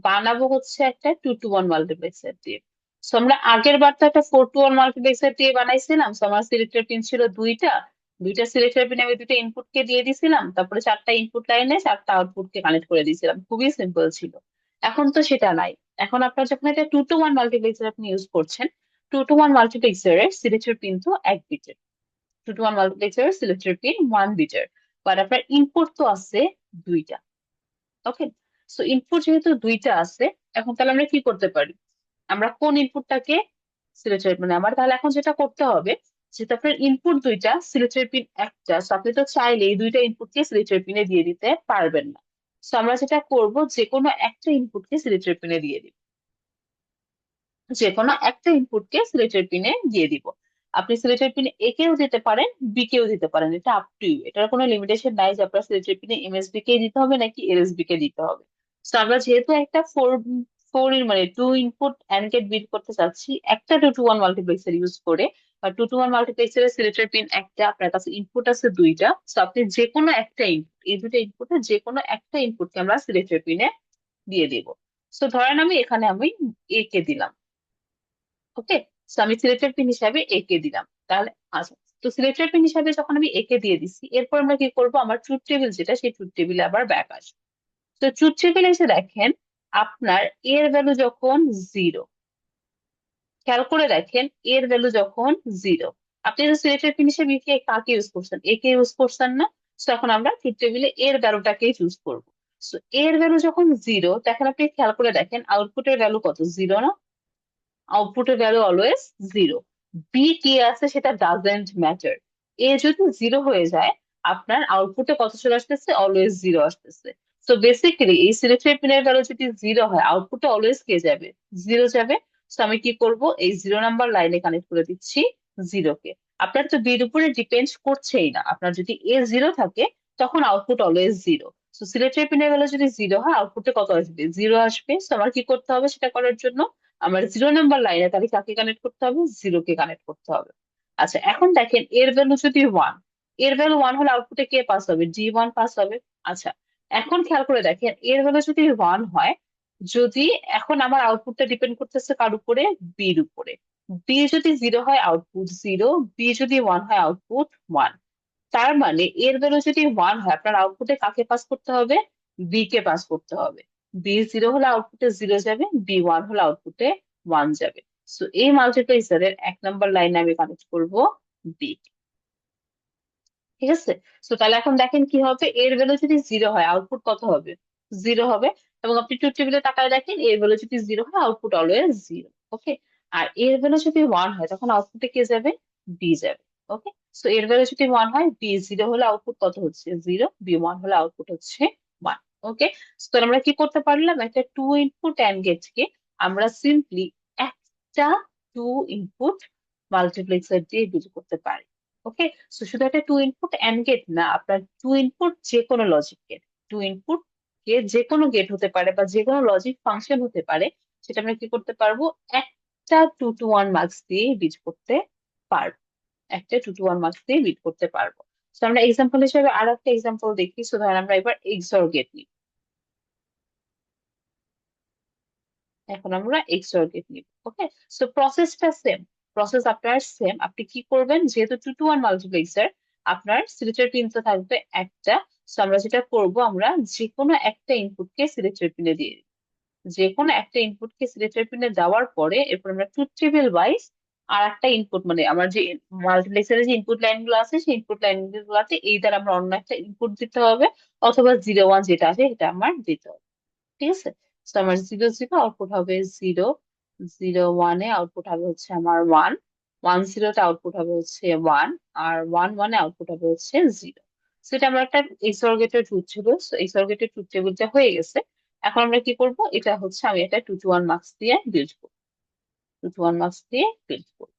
বানাবো হচ্ছে একটা 2 to 1 মাল্টিপ্লেক্সার দিয়ে। সো আমরা আগের বার তো একটা 4 to 1 মাল্টিপ্লেক্সার দিয়ে বানাইছিলাম, সো আমার সিলেক্টর পিন ছিল দুইটা, দুইটা সিলেক্টর পিনে আমি দুইটা ইনপুট কে দিয়ে দিছিলাম, তারপরে 4টা ইনপুট লাইনে 4টা আউটপুট কে কানেক্ট করে দিয়েছিলাম, খুবই সিম্পল ছিল। এখন তো সেটা নাই, এখন আপনার যখন একটা 2 to 1 মাল্টিপ্লেক্সার আপনি ইউজ করছেন, 2 to 1 মাল্টিপ্লেক্সারের সিলেক্টর পিন তো 1 বিটের, 2 to 1 মাল্টিপ্লেক্সারের সিলেক্টর পিন 1 বিটের, বাট আপনার ইনপুট তো আছে দুইটা। ওকে, সো ইনপুট যেহেতু দুইটা আছে, এখন তাহলে আমরা কি করতে পারি, আমরা কোন ইনপুটটাকে সিলেক্টর, মানে আমার তাহলে এখন যেটা করতে হবে, যেহেতু আপনার ইনপুট দুইটা সিলেক্টর পিন একটা, সো আপনি তো চাইলে এই দুইটা ইনপুটকে সিলেক্টর পিনে দিয়ে দিতে পারবেন না। সো আমরা যেটা করব, যে কোনো একটা ইনপুটকে সিলেক্টর পিনে দিয়ে দিব, যে কোনো একটা ইনপুটকে সিলেক্টর পিনে দিয়ে দিব। আপনি সিলেক্টেড পিন এ কেও দিতে পারেন, বি কেও দিতে পারেন, এটা আপ টু ইউ। এটার কোনো লিমিটেশন নাই যে আপনার সিলেক্টেড পিনে এমএসবি কে দিতে হবে নাকি এলএসবি কে দিতে হবে। তো আমরা যেহেতু একটা ফোর মানে two input and gate build করতে চাচ্ছি একটা 2 to 1 মাল্টিপ্লেক্সার ইউজ করে, বা 2 to 1 মাল্টিপ্লেক্সারের সিলেক্টেড পিন একটা, আপনার কাছে ইনপুট আছে দুইটা, তো আপনি যে কোনো একটা ইনপুট, এই দুটো ইনপুটে যে কোনো একটা ইনপুটকে আমরা সিলেক্টেড পিনে দিয়ে দিব। তো ধরেন আমি এ কে দিলাম। ওকে, তো আমি সিলেক্টেড পিন হিসাবে এ কে দিলাম। তাহলে আচ্ছা, তো সিলেক্টেড পিন হিসাবে যখন আমি এ কে দিয়ে দিচ্ছি, এরপর আমরা কি করব, আমার ট্রুথ টেবিল যেটা, সেই ট্রুথ টেবিলে আবার ব্যাক আসবো। তো ট্রুথ টেবিলে এসে দেখেন আপনার এর ভ্যালু যখন 0, খেয়াল করে দেখেন এর ভ্যালু যখন 0, আপনি যে সিলেক্টেড পিন হিসেবে কে কাকে ইউজ করছেন, এ কে ইউজ করছেন না। তো এখন আমরা ট্রুথ টেবিলে এর ভ্যালুটাকে চুজ করবো। তো এর ভ্যালু যখন 0, তখন আপনি খেয়াল করে দেখেন আউটপুটের ভ্যালু কত, 0 না? আউটপুটের ভ্যালু অলওয়েজ 0। বি কি আছে সেটা ডাজেন্ট ম্যাটার। এ যদি 0 হয়ে যায়, আপনার আউটপুটে কত চলে আসতেছে, অলওয়েজ 0 আসতেছে। তো বেসিক্যালি এই সিলেক্টেড পিনের ভ্যালু যদি 0 হয়, আউটপুটে অলওয়েজ কে যাবে, 0 যাবে। তো আমি কি করব, এই 0 নাম্বার লাইনে কানেক্ট করে দিচ্ছি 0 কে। আপনার তো বির উপরে ডিপেন্ড করছেই না, আপনার যদি এ 0 থাকে তখন আউটপুট অলওয়েজ 0। তো সিলেক্টেড পিনের ভ্যালু যদি 0 হয়, আউটপুটে কত আসবে, 0 আসবে। তো আমার কি করতে হবে সেটা করার জন্য, আমার 0 নাম্বার লাইনে তাহলে কাকে কানেক্ট করতে হবে, 0 কে কানেক্ট করতে হবে। আচ্ছা, এখন দেখেন এর ভ্যালু যদি 1, এর ভ্যালু 1 হলে আউটপুটে কে পাস হবে, D1 পাস হবে। আচ্ছা, এখন খেয়াল করে দেখেন এর ভ্যালু যদি 1 হয়, যদি এখন আমার আউটপুটটা ডিপেন্ড করতেছে কার উপরে, বির উপরে। বি যদি 0 হয় আউটপুট 0, বি যদি 1 হয় আউটপুট 1। তার মানে এর ভ্যালু যদি 1 হয়, আপনার আউটপুটে কাকে পাস করতে হবে, বি কে পাস করতে হবে। বি 0 হলে আউটপুটে 0 যাবে, বি 1 হলে আউটপুটে 1 যাবে। সো এই মাল্টিপ্লেক্সারের 1 নাম্বার লাইনে আমি কানেক্ট করব বি। ঠিক আছে, তো তাহলে এখন দেখেন কি হবে, এর ভ্যালু যদি 0 হয় আউটপুট কত হবে, 0 হবে। এবং আপনি ট্রুথ টেবিলে তাকায় দেখেন এর ভ্যালু যদি 0 হয় আউটপুট অলওয়েজ 0। ওকে, আর এর ভ্যালু যদি 1 হয় তখন আউটপুটে কে যাবে, বি যাবে। ওকে, সো এর ভ্যালু যদি 1 হয়, বি 0 হলে আউটপুট কত হচ্ছে, 0, বি 1 হলে আউটপুট হচ্ছে 1। ওকে, তো আমরা কি করতে পারলাম, একটা টু ইনপুট অ্যান্ড গেট কে আমরা সিম্পলি একটা টু ইনপুট মাল্টিপ্লেক্সার দিয়ে বিল করতে পারি। ওকে, তো শুধু একটা টু ইনপুট অ্যান্ড গেট না, আপনার টু ইনপুট যে কোনো লজিক গেট, টু ইনপুট কে যে কোনো গেট হতে পারে বা যে কোনো লজিক ফাংশন হতে পারে, সেটা আমরা কি করতে পারবো, একটা 2 to 1 মার্কস দিয়ে বিট করতে পারবো, একটা 2 to 1 মার্কস দিয়ে বিট করতে পারবো। তো আমরা এক্সাম্পল হিসেবে আর একটা এক্সাম্পল দেখি। সো ধরেন আমরা এবার এক্সঅর গেট নিই। এখন আমরা এক্সঅর গেট নিব। ওকে, সো প্রসেসটা সেম, প্রসেস আপনার সেম। আপনি কি করবেন, যেহেতু 2 to 1 মাল্টিপ্লেক্সার, আপনার সিলেক্টর পিন তো থাকবে একটা। সো আমরা যেটা করব, আমরা যে কোনো একটা ইনপুটকে সিলেক্টর পিনে দিয়ে দিই। যে কোনো একটা ইনপুটকে সিলেক্টর পিনে দেওয়ার পরে এরপর আমরা ট্রুথ টেবিল ওয়াইজ আর একটা ইনপুট, মানে আমার যে মাল্টিপ্লেক্সারের যে ইনপুট লাইন গুলো আছে, সেই ইনপুট লাইন গুলাতে এই দ্বারা আমরা অন্য একটা ইনপুট দিতে হবে, অথবা 0 1 যেটা আছে এটা আমার দিতে হবে। ঠিক আছে, তো আমার 0 0 আউটপুট হবে 0, 0 1 আউটপুট হবে হচ্ছে আমার 1, 1 0 আউটপুট হবে হচ্ছে 1, আর 1 1 আউটপুট হবে হচ্ছে 0। সেটা আমার একটা এক্সঅর গেটের ট্রুথ ছিল। এক্সঅর গেটের ট্রুথ টেবিলটা হয়ে গেছে। এখন আমরা কি করব, এটা হচ্ছে আমি একটা 2 to 1 মার্কস দিয়ে বিল্ড করবো, 2 to 1 মার্কস দিয়ে বিল্ড করবো।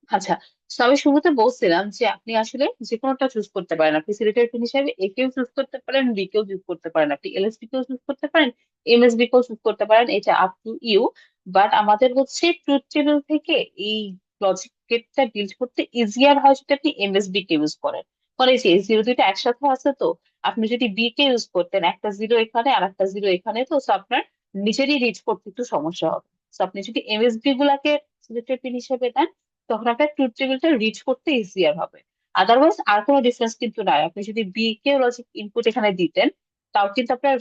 আচ্ছা, তো আমি শুরুতে বলছিলাম যে আপনি আসলে যে কোনোটা চুজ করতে পারেন, আপনি সিলেক্টেড পিন হিসেবে এ কেও চুজ করতে পারেন, বি কেও চুজ করতে পারেন, আপনি এলএসবি কেও চুজ করতে পারেন, এমএসবি কেও চুজ করতে পারেন, এটা আপ টু ইউ। বাট আমাদের হচ্ছে ট্রুথ টেবিল থেকে এই লজিক গেটটা বিল্ড করতে ইজিয়ার হয় যদি আপনি এমএসবি কে ইউজ করেন। কারণ এই যে 0 2 একসাথে আছে, তো আপনি যদি বি কে ইউজ করতেন, একটা 0 এখানে আর একটা 0 এখানে, তো so আপনার নিজেরই রিড করতে একটু সমস্যা হবে। তো আপনি যদি এমএসবি গুলাকে সিলেক্টেড পিন হিসেবে দেন, তখন আপনার ট্রুথ টেবিলটা রিড করতে ইজিয়ার হবে। আদারওয়াইজ আর কোনো ডিফারেন্স কিন্তু নাই, আপনি যদি বি কে লজিক ইনপুট এখানে দিতেন, তাও কিন্তু আপনার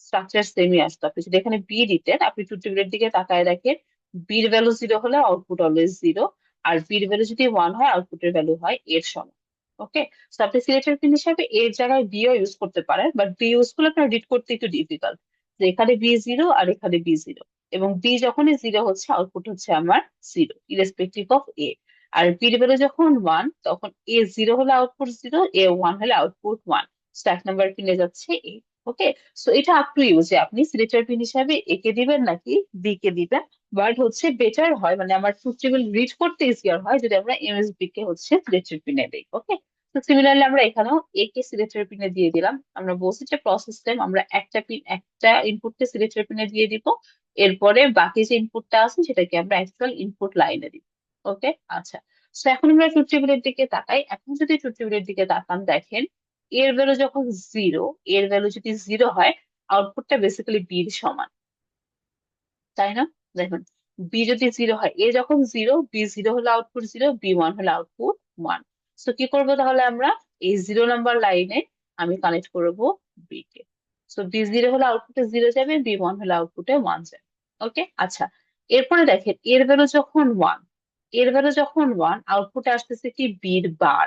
স্ট্রাকচার সেমই আসতো। আপনি যদি এখানে বি দিতেন, আপনি ট্রুথ টেবিলের দিকে তাকায় দেখেন, বির ভ্যালু 0 হলে আউটপুট অলওয়েজ 0, আর বির ভ্যালু যদি 1 হয় আউটপুটের ভ্যালু হয় এর সমান। ওকে, তো আপনি সিলেক্টেড পিন হিসাবে এর জায়গায় বিও ইউজ করতে পারেন, বাট বি ইউজ করলে আপনার রিড করতে একটু ডিফিকাল্ট, যে এখানে বি 0 আর এখানে বি 0, এবং বি যখনই 0 হচ্ছে আউটপুট হচ্ছে আমার 0 ইরেসপেক্টিভ অফ এ। আর বির ভ্যালু যখন 1, তখন এ 0 হলে আউটপুট 0, এ 1 হলে আউটপুট 1। স্ট্যাক নাম্বার পিনে যাচ্ছে এ। ওকে, সো এটা আপ টু ইউ যে আপনি সিলেক্টর পিন হিসাবে এ কে দিবেন নাকি বি কে দিবেন। বাট হচ্ছে বেটার হয়, মানে আমার ট্রুথ টেবিল রিড করতে ইজিয়ার হয় যদি আমরা এমএসবি কে হচ্ছে সিলেক্টর পিনে দিই। ওকে, তো সিমিলারলি আমরা এখানেও এ কে সিলেক্টর পিনে দিয়ে দিলাম। আমরা বলছি যে প্রসেস টাইম আমরা একটা ইনপুটকে সিলেক্টর পিনে দিয়ে দিব, এরপরে বাকি যে ইনপুটটা আছে সেটাকে আমরা অ্যাকচুয়াল ইনপুট লাইনে দিব। ওকে, আচ্ছা, তো এখন আমরা ট্রুথ টেবিলের দিকে তাকাই। এখন যদি ট্রুথ টেবিলের দিকে তাকান, দেখেন এর ভ্যালু যখন জিরো, এর ভ্যালু যদি জিরো হয়, আউটপুটটা বেসিক্যালি বির সমান, তাই না? দেখুন, বি যদি জিরো হয়, এ যখন জিরো, বি জিরো হলে আউটপুট জিরো, বি ওয়ান হলে আউটপুট ওয়ান। তো কি করবো তাহলে আমরা, এই 0 নাম্বার লাইনে আমি কানেক্ট করব বি কে। তো বি জিরো হলে আউটপুটে জিরো যাবে, বি ওয়ান হলে আউটপুটে ওয়ান যাবে। ওকে, আচ্ছা, এরপরে দেখেন এর ভ্যালু যখন ওয়ান, এর ভ্যালু যখন ওয়ান, আউটপুটে আসতেছে কি বির বার।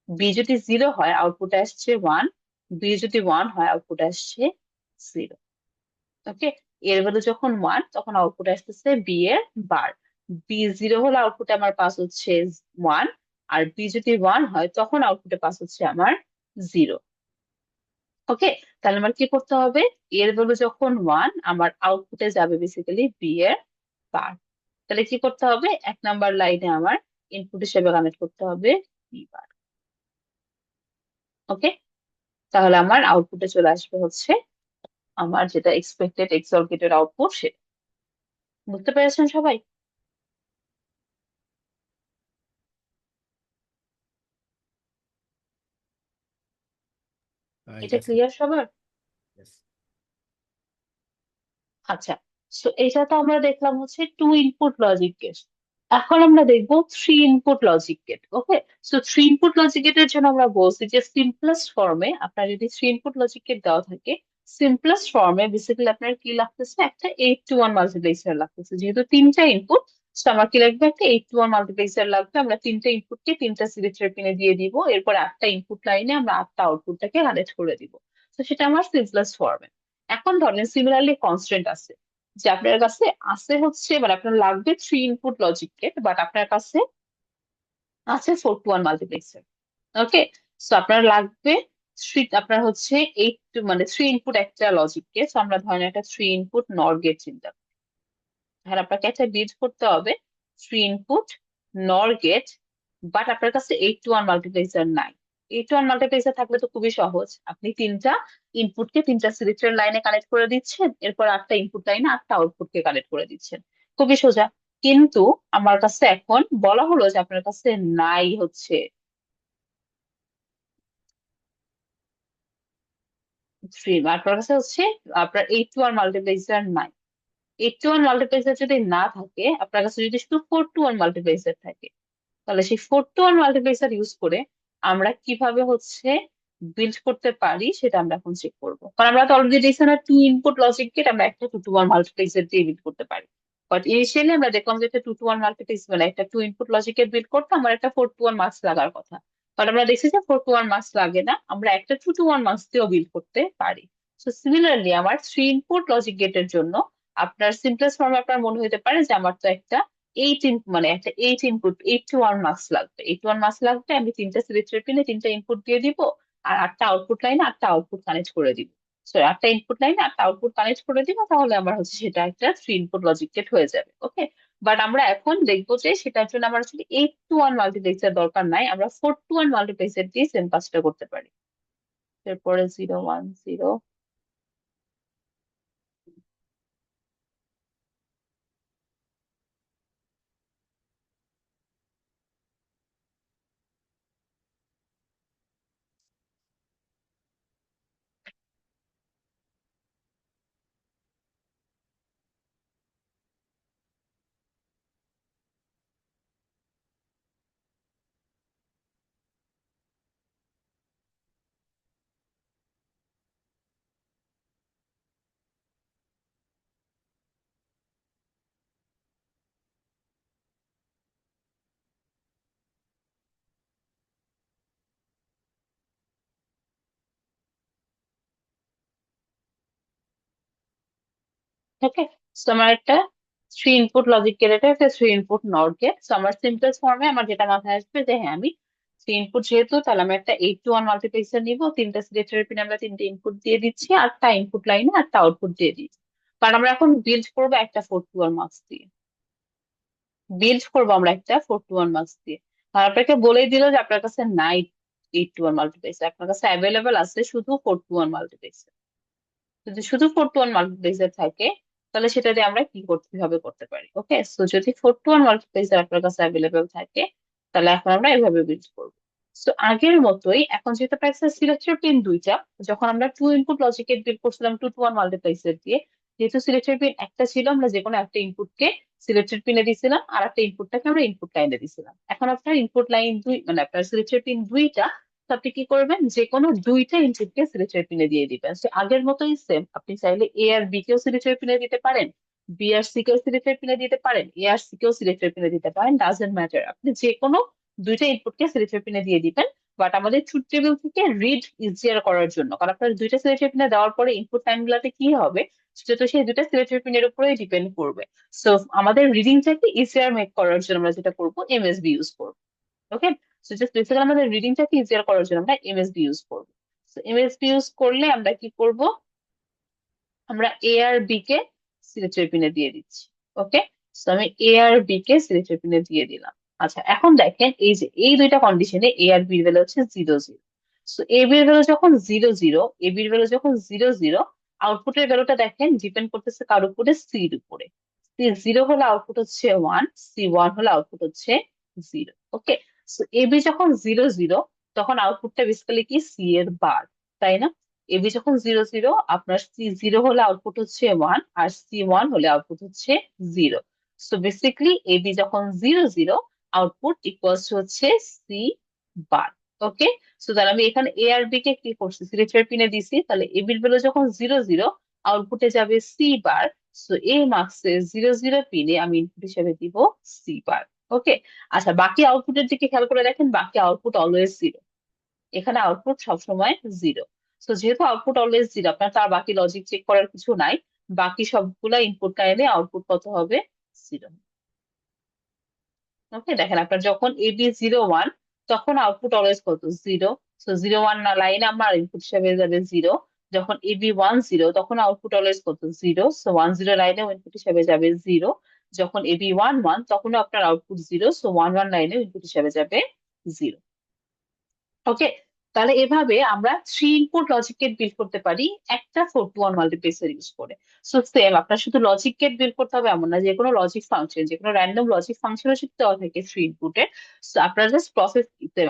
বি যদি জিরো হয় আউটপুট আসছে ওয়ান, বি যদি ওয়ান হয় আউটপুট আসছে জিরো। ওকে, এর ভ্যালু যখন ওয়ান তখন আউটপুট আসতেছে বি এর বার। বি জিরো হলে আউটপুটে আমার পাস হচ্ছে ওয়ান, আর বি যদি ওয়ান হয় তখন আউটপুটে পাস হচ্ছে আমার জিরো। ওকে, তাহলে আমার কি করতে হবে, এর ভ্যালু যখন ওয়ান আমার আউটপুটে যাবে বেসিক্যালি বি এর বার। তাহলে কি করতে হবে, 1 নাম্বার লাইনে আমার ইনপুট হিসেবে কানেক্ট করতে হবে বি বার। ওকে, তাহলে আমার আউটপুটে চলে আসবে হচ্ছে আমার যেটা এক্সপেক্টেড এক্সঅর গেটের আউটপুট সেটা। বুঝতে পেরেছেন সবাই? এটা Yes, ক্লিয়ার সবার? yes. আচ্ছা, সো এটা তো আমরা দেখলাম হচ্ছে টু ইনপুট লজিক গেট। এখন আমরা দেখবো থ্রি ইনপুট লজিক গেট। ওকে, সো থ্রি ইনপুট লজিক গেটের জন্য আমরা বলছি যে সিম্পলেস্ট ফর্মে আপনার যদি থ্রি ইনপুট লজিক গেট দেওয়া থাকে, সিম্পলেস্ট ফর্মে বেসিক্যালি আপনার কি লাগতেছে, একটা 8 to 1 মাল্টিপ্লেক্সার লাগতেছে। যেহেতু তিনটা ইনপুট, তো আমার কি লাগবে, একটা 8 to 1 মাল্টিপ্লেক্সার লাগবে। আমরা তিনটা ইনপুটকে তিনটা সিলেক্টর পিনে দিয়ে দিব, এরপর একটা ইনপুট লাইনে আমরা আটটা আউটপুটটাকে কানেক্ট করে দিব। তো সেটা আমার সিম্পলেস্ট ফর্মে। এখন ধরেন সিমিলারলি কনস্ট্রেন্ট আছে, যে আপনার কাছে আছে হচ্ছে, মানে আপনার লাগবে three input logic gate, but আপনার কাছে আছে 4 to 1 মাল্টিপ্লেক্সার। ওকে, সো আপনার লাগবে থ্রি, আপনার হচ্ছে মানে থ্রি ইনপুট একটা লজিক গেট। আমরা ধরেন একটা থ্রি ইনপুট নর গেট চিন্তা করি। তাহলে আপনাকে একটা বিল্ড করতে হবে থ্রি ইনপুট নর গেট, বাট আপনার কাছে 8 to 1 মাল্টিপ্লেক্সার নাই। 8 to 1 মাল্টিপ্লেক্সার থাকলে তো খুবই সহজ, আপনি তিনটা ইনপুটকে তিনটা সিলেক্টর লাইনে কানেক্ট করে দিচ্ছেন, এরপর আটটা ইনপুট লাইনে আটটা আউটপুটকে কানেক্ট করে দিচ্ছেন, খুবই সোজা। কিন্তু আমার কাছে এখন বলা হলো যে আপনার কাছে নাই হচ্ছে থ্রি, আপনার কাছে হচ্ছে আপনার 8 to 1 মাল্টিপ্লেক্সার নাই। 8 to 1 মাল্টিপ্লেক্সার যদি না থাকে, আপনার কাছে যদি শুধু 4 to 1 মাল্টিপ্লেক্সার থাকে, তাহলে সেই 4 to 1 মাল্টিপ্লেক্সার ইউজ করে আমরা কিভাবে হচ্ছে বিল্ড করতে পারি সেটা আমরা এখন চেক করবো। কারণ আমরা তো অলরেডি দেখছি না, টু ইনপুট লজিক গেট আমরা একটা 2 to 1 মাল্টিপ্লেক্সার দিয়ে বিল্ড করতে পারি। বাট ইনিশিয়ালি আমরা দেখলাম যে একটা 2 to 1 মাল্টিপ্লেক্স, মানে একটা two input logic gate build করতে আমার একটা 4 to 1 মার্কস লাগার কথা। বাট আমরা দেখছি যে 4 to 1 মার্কস লাগে না, আমরা একটা 2 to 1 মার্কস দিয়েও বিল্ড করতে পারি। তো সিমিলারলি আমার থ্রি ইনপুট লজিক গেটের জন্য আপনার সিম্পলেস্ট ফর্মে আপনার মনে হতে পারে যে আমার তো একটা মানে একটা 8 to 1 মার্কস লাগবে। 8 to 1 মার্কস লাগবে, আমি তিনটা সিলেক্টর পিনে তিনটা ইনপুট দিয়ে দিব, আর আটটা আউটপুট লাইনে আটটা আউটপুট কানেক্ট করে দিব। সরি, আটটা ইনপুট লাইনে আটটা আউটপুট কানেক্ট করে দিব, তাহলে আমার হচ্ছে সেটা একটা থ্রি ইনপুট লজিক গেট হয়ে যাবে। ওকে, বাট আমরা এখন দেখবো যে সেটার জন্য আমার আসলে 8 to 1 মাল্টিপ্লেক্সার দরকার নাই, আমরা 4 to 1 মাল্টিপ্লেক্সার দিয়ে সেম কাজটা করতে পারি। এরপরে 0 1 0। ওকে, তো আমার একটা থ্রি ইনপুট লজিক গেট, এটা একটা থ্রি ইনপুট নট গেট। তো আমার সিম্পলেস্ট ফর্মে আমার যেটা মাথায় আসবে যে হ্যাঁ, আমি ইনপুট যেহেতু, তাহলে আমি একটা 8 to 1 মাল্টিপ্লেক্সার নিব, তিনটা সিলেক্টরের পিনে আমরা তিনটে ইনপুট দিয়ে দিচ্ছি, আটটা ইনপুট লাইনে একটা আউটপুট দিয়ে দিচ্ছি। কারণ আমরা এখন বিল্ড করবো একটা 4 to 1 মার্কস দিয়ে, বিল্ড করবো আমরা একটা 4 to 1 মার্কস দিয়ে। আর আপনাকে বলেই দিল যে আপনার কাছে নাই 8 to 1 মাল্টিপ্লেক্সার, আপনার কাছে অ্যাভেলেবেল আছে শুধু 4 to 1 মাল্টিপ্লেক্সার। যদি শুধু 4 to 1 মাল্টিপ্লেক্সার থাকে, তাহলে সেটা দিয়ে আমরা কিভাবে করতে পারি। ওকে, সো যদি 4 to 1 মাল্টিপ্লেক্সার আপনার কাছে অ্যাভেলেবেল থাকে, তাহলে এখন আমরা এভাবে বিল্ড করবো। সো আগের মতোই এখন যেহেতু আপনার কাছে সিলেক্টর পিন দুইটা, যখন আমরা 2 ইনপুট লজিক গেট বিল্ড করছিলাম 2 to 1 মাল্টিপ্লেক্সার দিয়ে, যেহেতু সিলেক্টর পিন একটা ছিল, আমরা যে কোনো একটা ইনপুটকে সিলেক্টর পিনে দিছিলাম, আর একটা ইনপুটটাকে আমরা ইনপুট লাইনে দিছিলাম। এখন আপনার ইনপুট লাইন দুই, মানে আপনার সিলেক্টর পিন দুইটা, তো আপনি কি করবেন, যে কোনো দুইটা ইনপুটকে সিলেক্টর পিনে দিয়ে দিবেন। তো আগের মতোই সেম, আপনি চাইলে এ আর বি কেও সিলেক্টর পিনে দিতে পারেন, বি আর সি কেও সিলেক্টর পিনে দিতে পারেন, এ আর সি কেও সিলেক্টর পিনে দিতে পারেন, ডাজেন্ট ম্যাটার, আপনি যে কোনো দুইটা ইনপুটকে সিলেক্টর পিনে দিয়ে দিবেন। বাট আমাদের ট্রুথ টেবিল থেকে রিড ইজিয়ার করার জন্য, কারণ আপনার দুইটা সিলেক্টর পিনে দেওয়ার পরে ইনপুট লাইন গুলাতে কি হবে, সেটা তো সেই দুইটা সিলেক্টর পিনের উপরেই ডিপেন্ড করবে। সো আমাদের রিডিংটাকে ইজিয়ার মেক করার জন্য আমরা যেটা করবো, এমএসবি ইউজ করবো। ওকে, সো জাস্ট বেসিক্যালি আমাদের রিডিংটাকে ইজিয়ার করার জন্য আমরা এমএসবি ইউজ করবো। সো এমএসবি ইউজ করলে আমরা কি করব, আমরা এ আর বি কে সিলেক্টর পিনে দিয়ে দিচ্ছি। ওকে, সো আমি এ আর বি কে সিলেক্টর পিনে দিয়ে দিলাম। আচ্ছা, এখন দেখেন এই যে এই দুইটা কন্ডিশনে এ আর বি এর ভ্যালু হচ্ছে 0 0। সো এ বি এর ভ্যালু যখন 0 0, এ বি এর ভ্যালু যখন 0 0, আউটপুটের ভ্যালুটা দেখেন ডিপেন্ড করতেছে কার উপরে, সির উপরে। সি 0 হলে আউটপুট হচ্ছে 1, সি 1 হলে আউটপুট হচ্ছে 0। ওকে, সো এ বি যখন 0 0, তখন আউটপুটটা বেসিক্যালি কি, সি এর বার, তাই না? এবি যখন 0 0, আপনার সি 0 হলে আউটপুট হচ্ছে 1, আর সি 1 হলে আউটপুট হচ্ছে 0। সো বেসিক্যালি এবি যখন 0 0, আউটপুট ইকুয়ালস হচ্ছে সি বার। ওকে, সো তাহলে আমি এখানে এ আর বি কে কি করছি, সিলেক্টর পিনে দিছি, তাহলে এবির ভ্যালু যখন 0 0, আউটপুটে যাবে সি বার। সো এই মার্কসে 0 0 পিনে আমি ইনপুট হিসেবে দিব সি বার। ওকে, আচ্ছা বাকি আউটপুটের দিকে খেয়াল করে দেখেন, বাকি আউটপুট অলওয়েজ 0, এখানে আউটপুট সবসময় 0। তো যেহেতু আউটপুট অলওয়েজ 0, আপনার তার বাকি লজিক চেক করার কিছু নাই, বাকি সবগুলা ইনপুট লাইনে আউটপুট কত হবে, 0। ওকে, দেখেন আপনার যখন এ বি 0 1, তখন আউটপুট অলওয়েজ কত, 0। তো 0 1 লাইনে আমার ইনপুট হিসেবে যাবে 0। যখন এ বি 1 0, তখন আউটপুট অলওয়েজ কত, 0। সো 1 0 লাইনে ইনপুট হিসেবে যাবে 0। যখন এ বি 1 1, তখনও আপনার আউটপুট 0। সো 1 1 লাইনে ইনপুট হিসেবে যাবে 0। ওকে, তাহলে এভাবে আমরা 3 ইনপুট লজিক গেট বিল্ড করতে পারি একটা 4 to 1 মাল্টিপ্লেক্সার ইউজ করে। সো সেম, আপনার শুধু লজিক গেট বিল্ড করতে হবে এমন না, যে কোনো লজিক ফাংশন, যে কোনো র্যান্ডম লজিক ফাংশনও যদি দেওয়া থাকে 3 ইনপুটের, সো আপনার জাস্ট প্রসেস,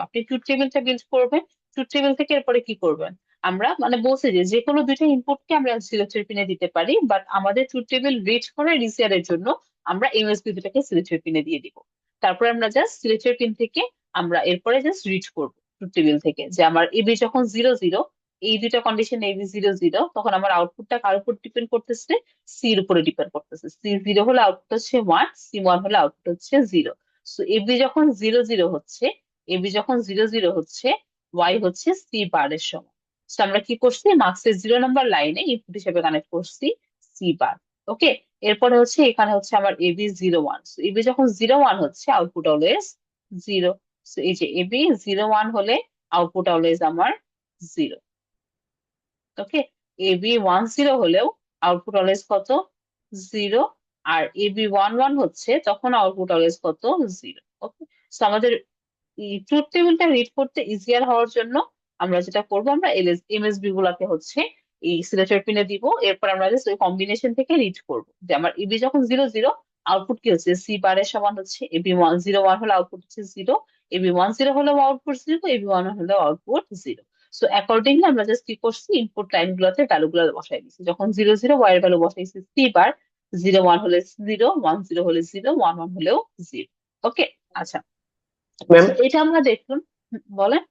আপনি ট্রুথ টেবিলটা বিল্ড করবেন, ট্রুথ টেবিল থেকে এরপরে কি করবেন, আমরা মানে বলছি যে যে কোনো দুইটা ইনপুটকে আমরা সিলেক্টর পিনে দিতে পারি, বাট আমাদের ট্রুথ টেবিল রিড করার রিসিয়ারের জন্য আমরা এমএসবি দুটাকে সিলেক্টর পিনে দিয়ে দিব। তারপরে আমরা জাস্ট সিলেক্টর পিন থেকে আমরা এরপরে জাস্ট রিড করব ট্রুথ টেবিল থেকে, যে আমার এবি যখন 0 0, এই দুইটা কন্ডিশন এবি 0 0, তখন আমার আউটপুটটা কার উপর ডিপেন্ড করতেছে, সির উপরে ডিপেন্ড করতেছে। সি 0 হলে আউটপুট হচ্ছে 1, সি 1 হলে আউটপুট হচ্ছে 0। সো এবি যখন 0 0 হচ্ছে, এবি যখন 0 0 হচ্ছে, ওয়াই হচ্ছে সি বারের সমান। তো আমরা কি করছি, মার্কসের 0 নম্বর লাইনে ইনপুট হিসেবে কানেক্ট করছি সি বার। ওকে, এরপরে হচ্ছে এখানে হচ্ছে আমার এবি 0 1, এবি যখন 0 1 হচ্ছে, আউটপুট অলওয়েজ 0। তো এই যে এবি 0 1 হলে আউটপুট অলওয়েজ আমার 0। ওকে, এবি 1 0 হলেও আউটপুট অলওয়েজ কত, 0। আর এবি 1 1 হচ্ছে, তখন আউটপুট অলওয়েজ কত, 0। ওকে, তো আমাদের এই ট্রুথ টেবিলটা রিড করতে ইজিয়ার হওয়ার জন্য আমরা যেটা করব, আমরা এমএসবি গুলাকে হচ্ছে এই সিলেক্টর পিনে দিব, এরপর আমরা জাস্ট ওই কম্বিনেশন থেকে রিড করব, যে আমার এবি যখন 0 0, আউটপুট কি হচ্ছে, সি বারের সমান হচ্ছে, এবি 1 0 1 হলে আউটপুট হচ্ছে 0, এবি 1 0 হলেও আউটপুট 0, এবি 1 1 হলেও আউটপুট 0। সো অ্যাকর্ডিংলি আমরা জাস্ট কি করছি, ইনপুট লাইন গুলোতে ভ্যালু গুলো বসাই দিচ্ছি, যখন 0 0, ওয়াই এর ভ্যালু বসাইছি সি বার, 0 1 হলে 0, 1 0 হলে 0, 1 1 হলেও 0। ওকে, আচ্ছা, ম্যাম, তো এটা আমরা দেখুন, বলেন।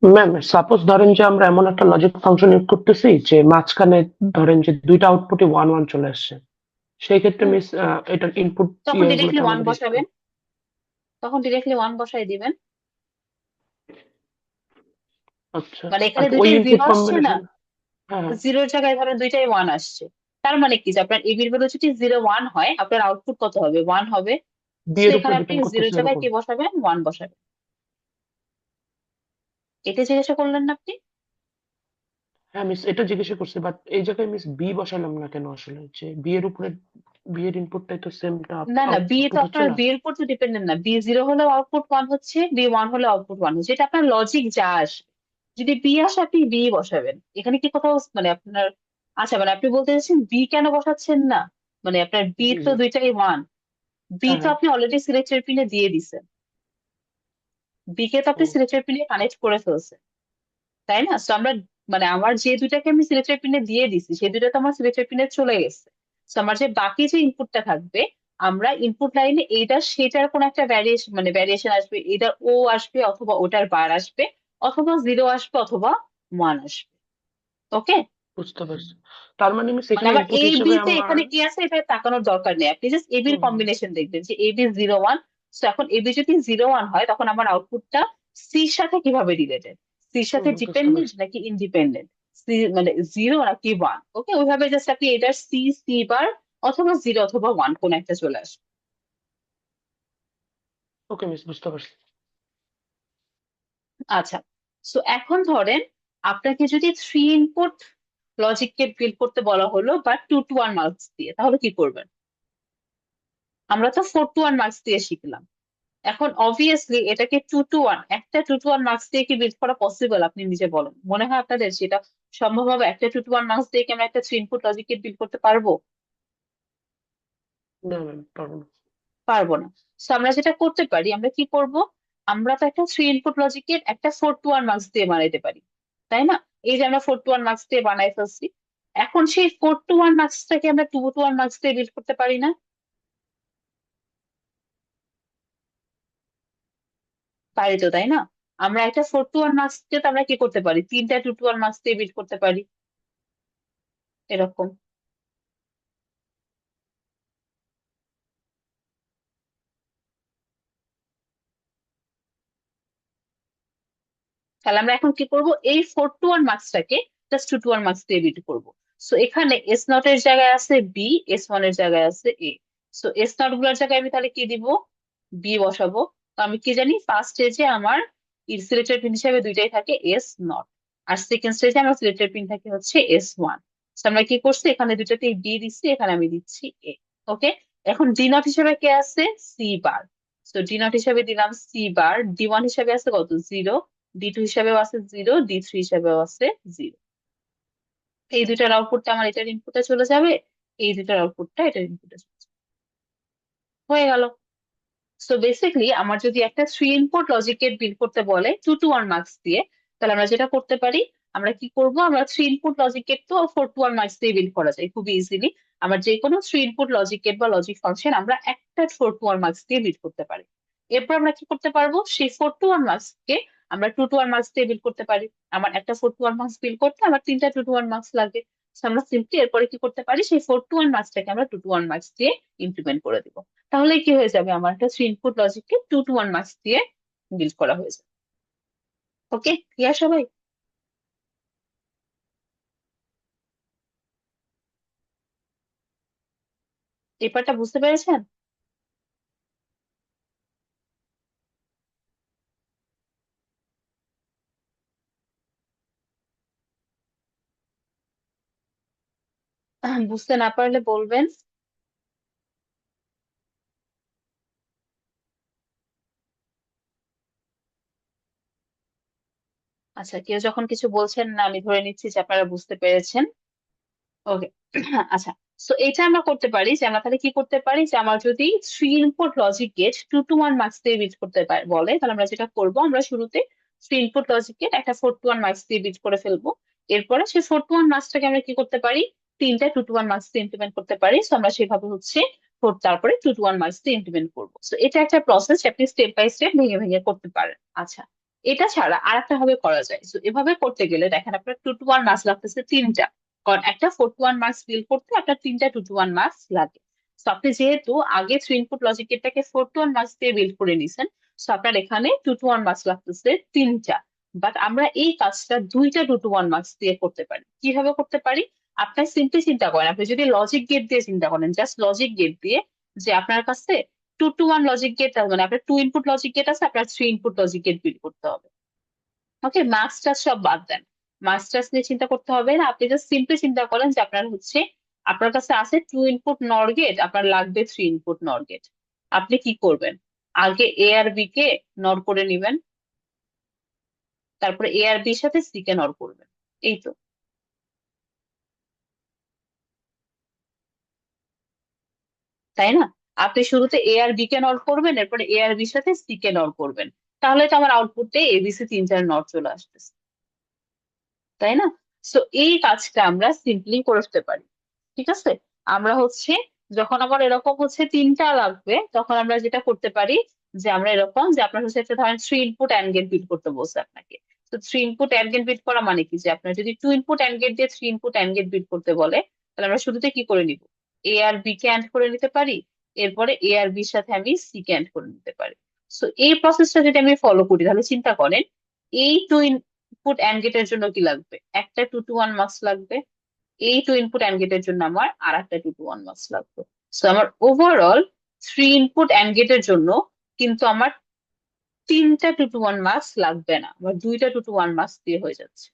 ম্যাম সাপোজ ধরেন যে আমরা এমন একটা লজিক ফাংশন ইউজ করতেছি যে মাঝখানে ধরেন যে দুইটা আউটপুটে 1 1 চলে আসছে, সেই ক্ষেত্রে হুম, মিস এটার ইনপুট তখন ইয়েগুলোতে ডিরেক্টলি ওয়ান আমাদের বসাবেন, তখন ডিরেক্টলি ওয়ান বসাই দিবেন। আচ্ছা, মানে এখানে আচ্ছা ওই দুইটাই ইনপুট জিরো আসছে না, কম্বিনেশন। হ্যাঁ, হ্যাঁ। জিরোর জায়গায় ধরেন দুইটাই ওয়ান আসছে, তার মানে কি, যে আপনার এবির ভ্যালু যদি 0 1 হয়, আপনার আউটপুট কত হবে, 1 হবে। বি তো এর উপর এখানে আপনি ডিপেন্ড জিরোর করতেছে জায়গায় এরকম। কি বসাবেন, 1 বসাবেন। এটা জিজ্ঞাসা করলেন না আপনি? হ্যাঁ মিস, এটা জিজ্ঞাসা করছি, বাট এই জায়গায় মিস বি বসালাম না কেন আসলে? যে বি এর উপরে বি এর ইনপুটটাই তো সেমটা না না, বি তো আউটপুট হচ্ছে আপনার না। বি এর উপর তো ডিপেন্ডেন্ট না, বি জিরো হলেও আউটপুট ওয়ান হচ্ছে, বি ওয়ান হলে আউটপুট ওয়ান হচ্ছে, এটা আপনার লজিক যা আসবে। যদি বি আসে আপনি বি বসাবেন, এখানে কি কোথাও মানে আপনার, আচ্ছা মানে আপনি বলতে চাচ্ছেন বি কেন বসাচ্ছেন না, মানে আপনার বি জি তো জি। দুইটাই ওয়ান, বি হ্যাঁ তো হ্যাঁ। আপনি অলরেডি সিলেক্টর পিনে দিয়ে দিছেন, বি কে তো ও আপনি সিলেক্টর পিনে কানেক্ট করে ফেলছেন, তাই না? তো আমরা মানে আমার যে দুইটাকে আমি সিলেক্টর পিনে দিয়ে দিছি সেই দুইটা তো আমার সিলেক্টর পিনে চলে গেছে। তো আমার যে বাকি যে ইনপুটটা থাকবে, আমরা ইনপুট লাইনে এইটা সেটার কোন একটা ভ্যারিয়েশন মানে ভ্যারিয়েশন আসবে, এটার ও আসবে অথবা ওটার বার আসবে, অথবা জিরো আসবে অথবা ওয়ান আসবে। ওকে, বুঝতে পারছি। তার মানে মিস মানে এখানে আমার ইনপুট এ বি হিসেবে তে আমার এখানে কি আছে এটা তাকানোর দরকার নেই, আপনি জাস্ট এ বির হুম হুম কম্বিনেশন দেখবেন যে এ বি জিরো ওয়ান। তো এখন এ বি যদি জিরো ওয়ান হয় তখন আমার আউটপুটটা সির সাথে কিভাবে রিলেটেড, সির সাথে বুঝতে ডিপেন্ডেন্ট পারছি। নাকি ইন্ডিপেন্ডেন্ট, সি মানে জিরো নাকি ওয়ান, ওকে ওইভাবে জাস্ট আপনি এটার সি সি বার অথবা জিরো অথবা ওয়ান কোন একটা চলে আসবে। ওকে মিস, বুঝতে পারছি। আচ্ছা, সো এখন ধরেন আপনাকে যদি three input logic gate build করতে বলা হলো বা টু টু ওয়ান মার্কস দিয়ে, তাহলে কি করবেন? আমরা তো ফোর টু ওয়ান মার্কস দিয়ে শিখলাম, এখন অবভিয়াসলি এটাকে টু টু ওয়ান, একটা টু টু ওয়ান মার্কস দিয়ে কি বিল্ড করা পসিবল? আপনি নিজে বলেন, মনে হয় আপনাদের সেটা সম্ভব হবে? একটা টু টু ওয়ান মার্কস দিয়ে কি আমরা একটা থ্রি ইনপুট লজিক বিল্ড করতে পারবো? না ম্যাম, পারবো না। পারবো না। তো আমরা যেটা করতে পারি, আমরা কি করব, আমরা তো একটা থ্রি ইনপুট লজিকের একটা ফোর টু ওয়ান মার্কস দিয়ে বানাইতে পারি, তাই না? এই যে আমরা ফোর টু ওয়ান মার্কস দিয়ে বানাই ফেলছি, এখন সেই ফোর টু ওয়ান মার্কসটাকে আমরা টু টু ওয়ান মার্কস দিয়ে বিল্ড করতে পারি না? পারি তো, তাই না? আমরা একটা ফোর টু ওয়ান মার্কস দিয়ে তো আমরা কি করতে পারি, তিনটা টু টু ওয়ান মার্কস দিয়ে বিল্ড করতে পারি, এরকম। তাহলে আমরা এখন কি করব, এই ফোর টু ওয়ান মার্কসটাকে just two to one mux দিয়ে বিট করবো। সো এখানে এস নট এর জায়গায় আছে বি, এস ওয়ান এর জায়গায় আছে এ। সো এস নট গুলোর জায়গায় আমি তাহলে কি দিব, বি বসাবো। তো আমি কি জানি ফার্স্ট স্টেজে আমার সিলেক্টেড পিন হিসেবে দুইটাই থাকে এস নট, আর সেকেন্ড স্টেজে আমার সিলেক্টেড পিন থাকে হচ্ছে এস ওয়ান। আমরা কি করছি, এখানে দুটাতেই বি দিচ্ছি, এখানে আমি দিচ্ছি এ। ওকে, এখন ডি নট হিসেবে কে আছে, সি বার। তো ডি নট হিসেবে দিলাম সি বার, ডি ওয়ান হিসেবে আছে কত, জিরো, ডি টু হিসাবেও আছে জিরো, ডি থ্রি হিসাবেও আছে জিরো। এই দুটার আউটপুটটা আমার এটার ইনপুটে চলে যাবে, এই দুটার আউটপুটটা এটার ইনপুটে চলে যাবে, হয়ে গেল। সো বেসিকলি আমার যদি একটা three input logic gate build করতে বলে টু টু ওয়ান মার্কস দিয়ে, তাহলে আমরা যেটা করতে পারি, আমরা কি করব, আমরা থ্রি ইনপুট লজিক গেট তো ফোর টু ওয়ান মার্কস দিয়ে বিল্ড করা যায় খুবই ইজিলি। আমার যে কোনো থ্রি ইনপুট লজিক গেট বা লজিক ফাংশন আমরা একটা ফোর টু ওয়ান মার্কস দিয়ে বিল্ড করতে পারি। এরপর আমরা কি করতে পারবো, সেই ফোর টু ওয়ান মার্কস কে আমরা টু টু ওয়ান মার্কস দিয়ে বিল্ড করতে পারি। আমার একটা four to one mux build করতে আমার তিনটা টু টু ওয়ান মার্কস লাগে। So আমরা সিম্পলি এরপরে কি করতে পারি, সেই ফোর টু ওয়ান মার্কসটাকে আমরা টু টু ওয়ান মার্কস দিয়ে ইমপ্লিমেন্ট করে দিব। তাহলে কি হয়ে যাবে, আমার একটা থ্রি ইনপুট লজিককে টু টু ওয়ান মার্কস দিয়ে বিল্ড করা হয়ে যাবে। ওকে, ক্লিয়ার সবাই? এই পার্টটা বুঝতে পেরেছেন? বুঝতে না পারলে বলবেন। আচ্ছা, কেউ যখন কিছু বলছেন না আমি ধরে নিচ্ছি যে আপনারা বুঝতে পেরেছেন। ওকে, আচ্ছা। সো এটা আমরা করতে পারি যে আমরা তাহলে কি করতে পারি, যে আমার যদি three input logic gate two to one mux দিয়ে বিট করতে বলে, তাহলে আমরা যেটা করবো, আমরা শুরুতে থ্রি ইনপুট লজিক গেট একটা ফোর টু ওয়ান মার্কস দিয়ে বিট করে ফেলবো। এরপরে সেই ফোর টু ওয়ান মার্কসটাকে আমরা কি করতে পারি, তিনটা টু টু ওয়ান মার্কস দিয়ে ইমপ্লিমেন্ট করতে পারি। সো আমরা সেভাবে হচ্ছে তারপরে টু টু ওয়ান মার্কস দিয়ে ইমপ্লিমেন্ট করবো। সো এটা একটা প্রসেস আপনি স্টেপ বাই স্টেপ ভেঙে ভেঙে করতে পারেন। আচ্ছা, এটা ছাড়া আর একটা ভাবে করা যায়। তো এভাবে করতে গেলে দেখেন আপনার টু টু ওয়ান মার্কস লাগতেছে তিনটা, কারণ একটা ফোর টু ওয়ান মার্কস বিল করতে আপনার তিনটা টু টু ওয়ান মার্কস লাগে। তো আপনি যেহেতু আগে থ্রি ইনপুট লজিক এটাকে ফোর টু ওয়ান মার্কস দিয়ে বিল্ড করে নিছেন, তো আপনার এখানে টু টু ওয়ান মার্কস লাগতেছে তিনটা। বাট আমরা এই কাজটা দুইটা টু টু ওয়ান মার্কস দিয়ে করতে পারি। কিভাবে করতে পারি, আপনার সিম্পলি চিন্তা করেন, আপনি যদি লজিক গেট দিয়ে চিন্তা করেন, জাস্ট লজিক গেট দিয়ে, যে আপনার কাছে two to one logic gate মানে আপনার টু ইনপুট লজিক গেট আছে, আপনার three input logic gate build করতে হবে। ওকে, মার্কস টার্কস সব বাদ দেন, মার্কস টার্কস নিয়ে চিন্তা করতে হবে না। আপনি জাস্ট সিম্পলি চিন্তা করেন যে আপনার হচ্ছে, আপনার কাছে আছে 2 ইনপুট নর গেট, আপনার লাগবে 3 ইনপুট নর গেট। আপনি কি করবেন? আগে এ আর বি কে নর করে নিবেন, তারপরে এ আর বির সাথে সি কে নর করবেন। এই তো, তাই না? আপনি শুরুতে এ আর বি কে নর করবেন, এরপরে এ আর বির সাথে সি কে নর করবেন, তাহলে তো আমার আউটপুটে এবিসি 3 4 নর চলে আসতেছে, তাই না? সো এই কাজটা আমরা সিম্পলি করতে পারি। ঠিক আছে, আমরা হচ্ছে, যখন আমার এরকম হচ্ছে তিনটা লাগবে, তখন আমরা যেটা করতে পারি, যে আমরা এরকম, যে আপনার হচ্ছে একটা ধরেন 3 ইনপুট অ্যান্ড গেট বিল্ড করতে বলছে আপনাকে। তো 3 ইনপুট অ্যান্ড গেট বিল্ড করা মানে কি, যে আপনার যদি 2 ইনপুট অ্যান্ড গেট দিয়ে 3 ইনপুট অ্যান্ড গেট বিল্ড করতে বলে, তাহলে আমরা শুরুতে কি করে নিব? এ আর বি কে অ্যান্ড করে নিতে পারি, এরপরে এ আর বির সাথে আমি সি কে অ্যান্ড করে নিতে পারি। সো এই প্রসেসটা যদি আমি ফলো করি, তাহলে চিন্তা করেন, এই 2 ইনপুট অ্যান্ড গেটের জন্য কি লাগবে? একটা 2 to 1 মার্কস লাগবে। এই 2 ইনপুট অ্যান্ড গেটের জন্য আমার আর একটা 2 to 1 মার্কস লাগবে। সো আমার ওভারঅল 3 ইনপুট অ্যান্ড গেটের জন্য কিন্তু আমার তিনটা 2 to 1 মার্কস লাগবে না, আমার দুইটা 2 to 1 মার্কস দিয়ে হয়ে যাচ্ছে।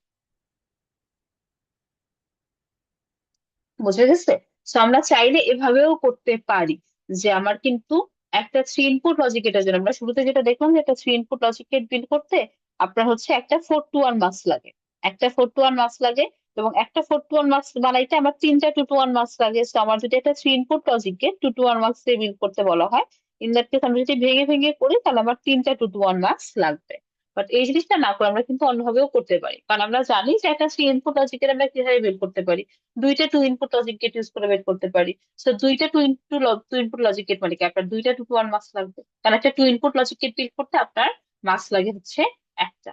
বুঝে গেছে? সো আমরা চাইলে এভাবেও করতে পারি, যে আমার কিন্তু একটা 3 ইনপুট লজিক গেটের জন্য, আমরা শুরুতে যেটা দেখলাম যে একটা 3 ইনপুট লজিক গেট বিল্ড করতে আপনার হচ্ছে একটা 4 to 1 মার্কস লাগে, একটা 4 to 1 মার্কস লাগে, এবং একটা 4 to 1 মার্কস বানাইতে আমার তিনটা 2 to 1 মার্কস লাগে। তো আমার যদি একটা 3 input logic gate 2 to 1 mux দিয়ে বিল্ড করতে বলা হয়, ইন দ্যাট কেস আমরা যদি ভেঙে ভেঙে করি, তাহলে আমার তিনটা 2 to 1 মার্কস লাগবে। বাট এই জিনিসটা না করে আমরা কিন্তু অন্যভাবেও করতে পারি, কারণ আমরা জানি যে একটা 3 ইনপুট লজিক গেট আমরা কিভাবে বিল্ড করতে পারি, দুইটা 2 ইনপুট লজিক গেট ইউজ করে বের করতে পারি। সো দুইটা টু ইনপুট লজিক গেট মানে কি, আপনার দুইটা 2 to 1 মার্কস লাগবে, কারণ একটা 2 ইনপুট লজিক গেট বিল্ড করতে আপনার মার্কস লাগে হচ্ছে একটা।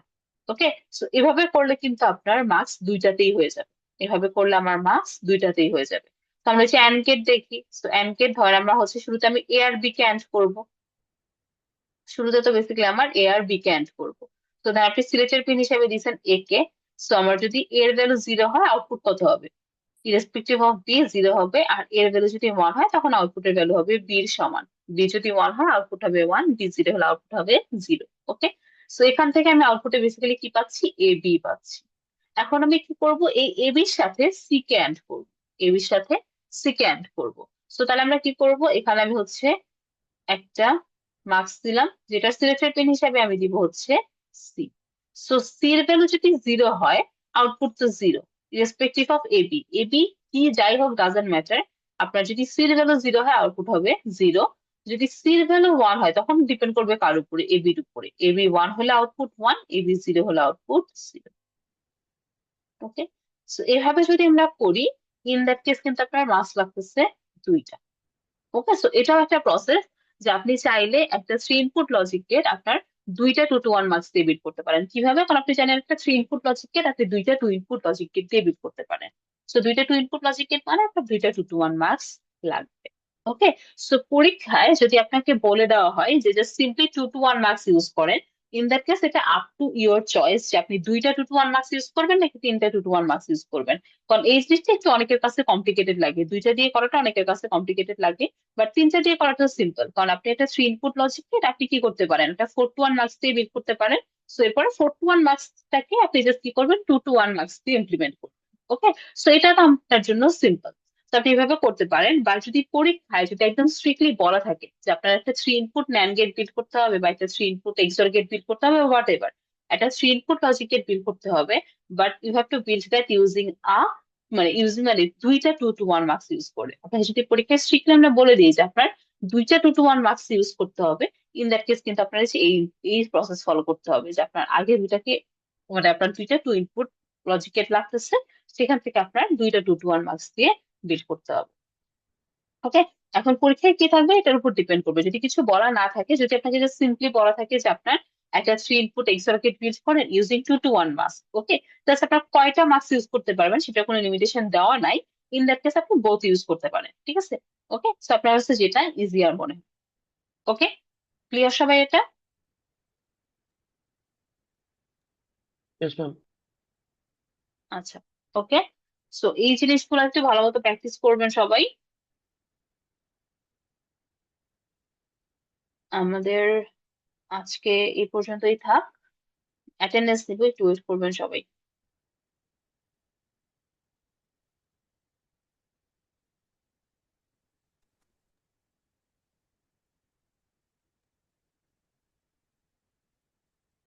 ওকে, সো এভাবে করলে কিন্তু আপনার মার্কস দুইটাতেই হয়ে যাবে, এভাবে করলে আমার মার্কস দুইটাতেই হয়ে যাবে। তো আমরা হচ্ছে অ্যান্ড গেট দেখি। তো অ্যান্ড গেট ধর আমরা হচ্ছে শুরুতে আমি এ আর বি কে অ্যান্ড করবো, শুরুতে তো বেসিক্যালি আমার এ আর বি কে অ্যান্ড করবো। তো ধর আপনি সিলেক্টের পিন হিসেবে দিয়েছেন এ কে। সো আমার যদি এর ভ্যালু 0 হয়, আউটপুট কত হবে? ইরেসপেক্টিভ অফ বি 0 হবে, আর এর ভ্যালু যদি 1 হয়, তখন আউটপুটের ভ্যালু হবে বি এর সমান। বি যদি 1 হয়, আউটপুট হবে 1, বি 0 হলে আউটপুট হবে 0। ওকে, সো এখান থেকে আমি আউটপুটে বেসিক্যালি কি পাচ্ছি? এ বি পাচ্ছি। এখন আমি কি করব? এই এ বির সাথে সি কে অ্যান্ড করবো, এ বির সাথে সি কে অ্যান্ড করবো। সো তাহলে আমরা কি করব, এখানে আমি হচ্ছে একটা মার্কস দিলাম, যেটা সিলেক্টেড পেন হিসাবে আমি দিব হচ্ছে সি। সো সি এর ভ্যালু যদি 0 হয়, আউটপুট তো 0, respective of A B. A B কি যাই হোক, ডাজেন্ট ম্যাটার, আপনার যদি সি এর ভ্যালু 0 হয়, আউটপুট হবে 0। যদি সি এর ভ্যালু 1 হয়, তখন ডিপেন্ড করবে কার উপরে? এ বির উপরে। এ বি 1 হলে আউটপুট 1, এ বি 0 হলে আউটপুট 0। ওকে, সো এভাবে যদি আমরা করি, ইন দ্যাট কেস কিন্তু আপনার মার্কস লাগতেছে দুইটা। ওকে, সো এটাও একটা প্রসেস, যে আপনি চাইলে একটা 3 ইনপুট লজিক গেট আপনার দুইটা 2 to 1 মার্কস দিয়ে বিট করতে পারেন। কিভাবে? কারণ আপনি জানেন একটা 3 ইনপুট লজিক গেট আপনি দুইটা 2 ইনপুট লজিক গেট দিয়ে বিট করতে পারেন। সো দুইটা 2 ইনপুট লজিক গেট মানে আপনার দুইটা 2 to 1 মার্কস লাগবে। ওকে, সো পরীক্ষায় যদি আপনাকে বলে দেওয়া হয় যে just simply 2 to 1 marks use করেন, ইন দ্যাট কেস এটা আপ টু ইউর চয়েস, যে আপনি দুইটা 2 to 1 মার্কস ইউজ করবেন নাকি তিনটা 2 to 1 মার্কস ইউজ করবেন। কারণ এই জিনিসটা একটু অনেকের কাছে কমপ্লিকেটেড লাগে, দুইটা দিয়ে করাটা অনেকের কাছে কমপ্লিকেটেড লাগে, বাট তিনটা দিয়ে করাটা সিম্পল। কারণ আপনি একটা 3 ইনপুট লজিক আপনি কি করতে পারেন, একটা 4 to 1 মার্কস দিয়ে বিল্ড করতে পারেন। সো এরপরে 4 to 1 মার্কসটাকে আপনি জাস্ট কি করবেন, 2 to 1 মার্কস দিয়ে ইমপ্লিমেন্ট করবেন। ওকে, সো এটা তো আপনার জন্য সিম্পল। তো আপনি এভাবে করতে পারেন। বা যদি পরীক্ষায় যদি একদম স্ট্রিক্টলি বলা থাকে যে আপনার একটা 3 ইনপুট ন্যান্ড গেট বিল্ড করতে হবে, বা একটা 3 ইনপুট এক্সর গেট বিল্ড করতে হবে, হোয়াট এভার, একটা 3 ইনপুট লজিক গেট বিল্ড করতে হবে, but you have to build that using মানে দুইটা 2 to 1 মার্কস ইউজ করে। আপনাকে যদি পরীক্ষায় স্ট্রিক্টলি আমরা বলে দিই যে আপনার দুইটা 2 to 1 মার্কস ইউজ করতে হবে, ইন দ্যাট কেস কিন্তু আপনার হচ্ছে এই এই প্রসেস ফলো করতে হবে, যে আপনার আগে দুইটাকে, মানে আপনার দুইটা 2 ইনপুট লজিক গেট লাগতেছে, সেখান থেকে আপনার দুইটা 2 to 1 মার্কস দিয়ে বিল্ড করতে হবে। ওকে, এখন পরীক্ষায় কি থাকবে এটার উপর ডিপেন্ড করবে। যদি কিছু বলা না থাকে, যদি আপনাকে জাস্ট সিম্পলি বলা থাকে যে আপনার একটা 3 ইনপুট এক্সর গেট বিল্ড করেন using 2 to 1 marks, okay, just আপনার কয়টা মার্কস ইউজ করতে পারবেন সেটা কোনো লিমিটেশন দেওয়া নাই, ইন দ্যাট কেস আপনি বোথ ইউজ করতে পারেন। ঠিক আছে, ওকে, সো আপনার হচ্ছে যেটা ইজিয়ার মনে হয়। ওকে, ক্লিয়ার সবাই এটা? Yes ma'am. আচ্ছা, ওকে, সো এই জিনিসগুলো একটু ভালো মতো প্র্যাকটিস করবেন সবাই। আমাদের আজকে এই পর্যন্তই থাক। অ্যাটেন্ডেন্স নিব, একটু ওয়েট করবেন সবাই।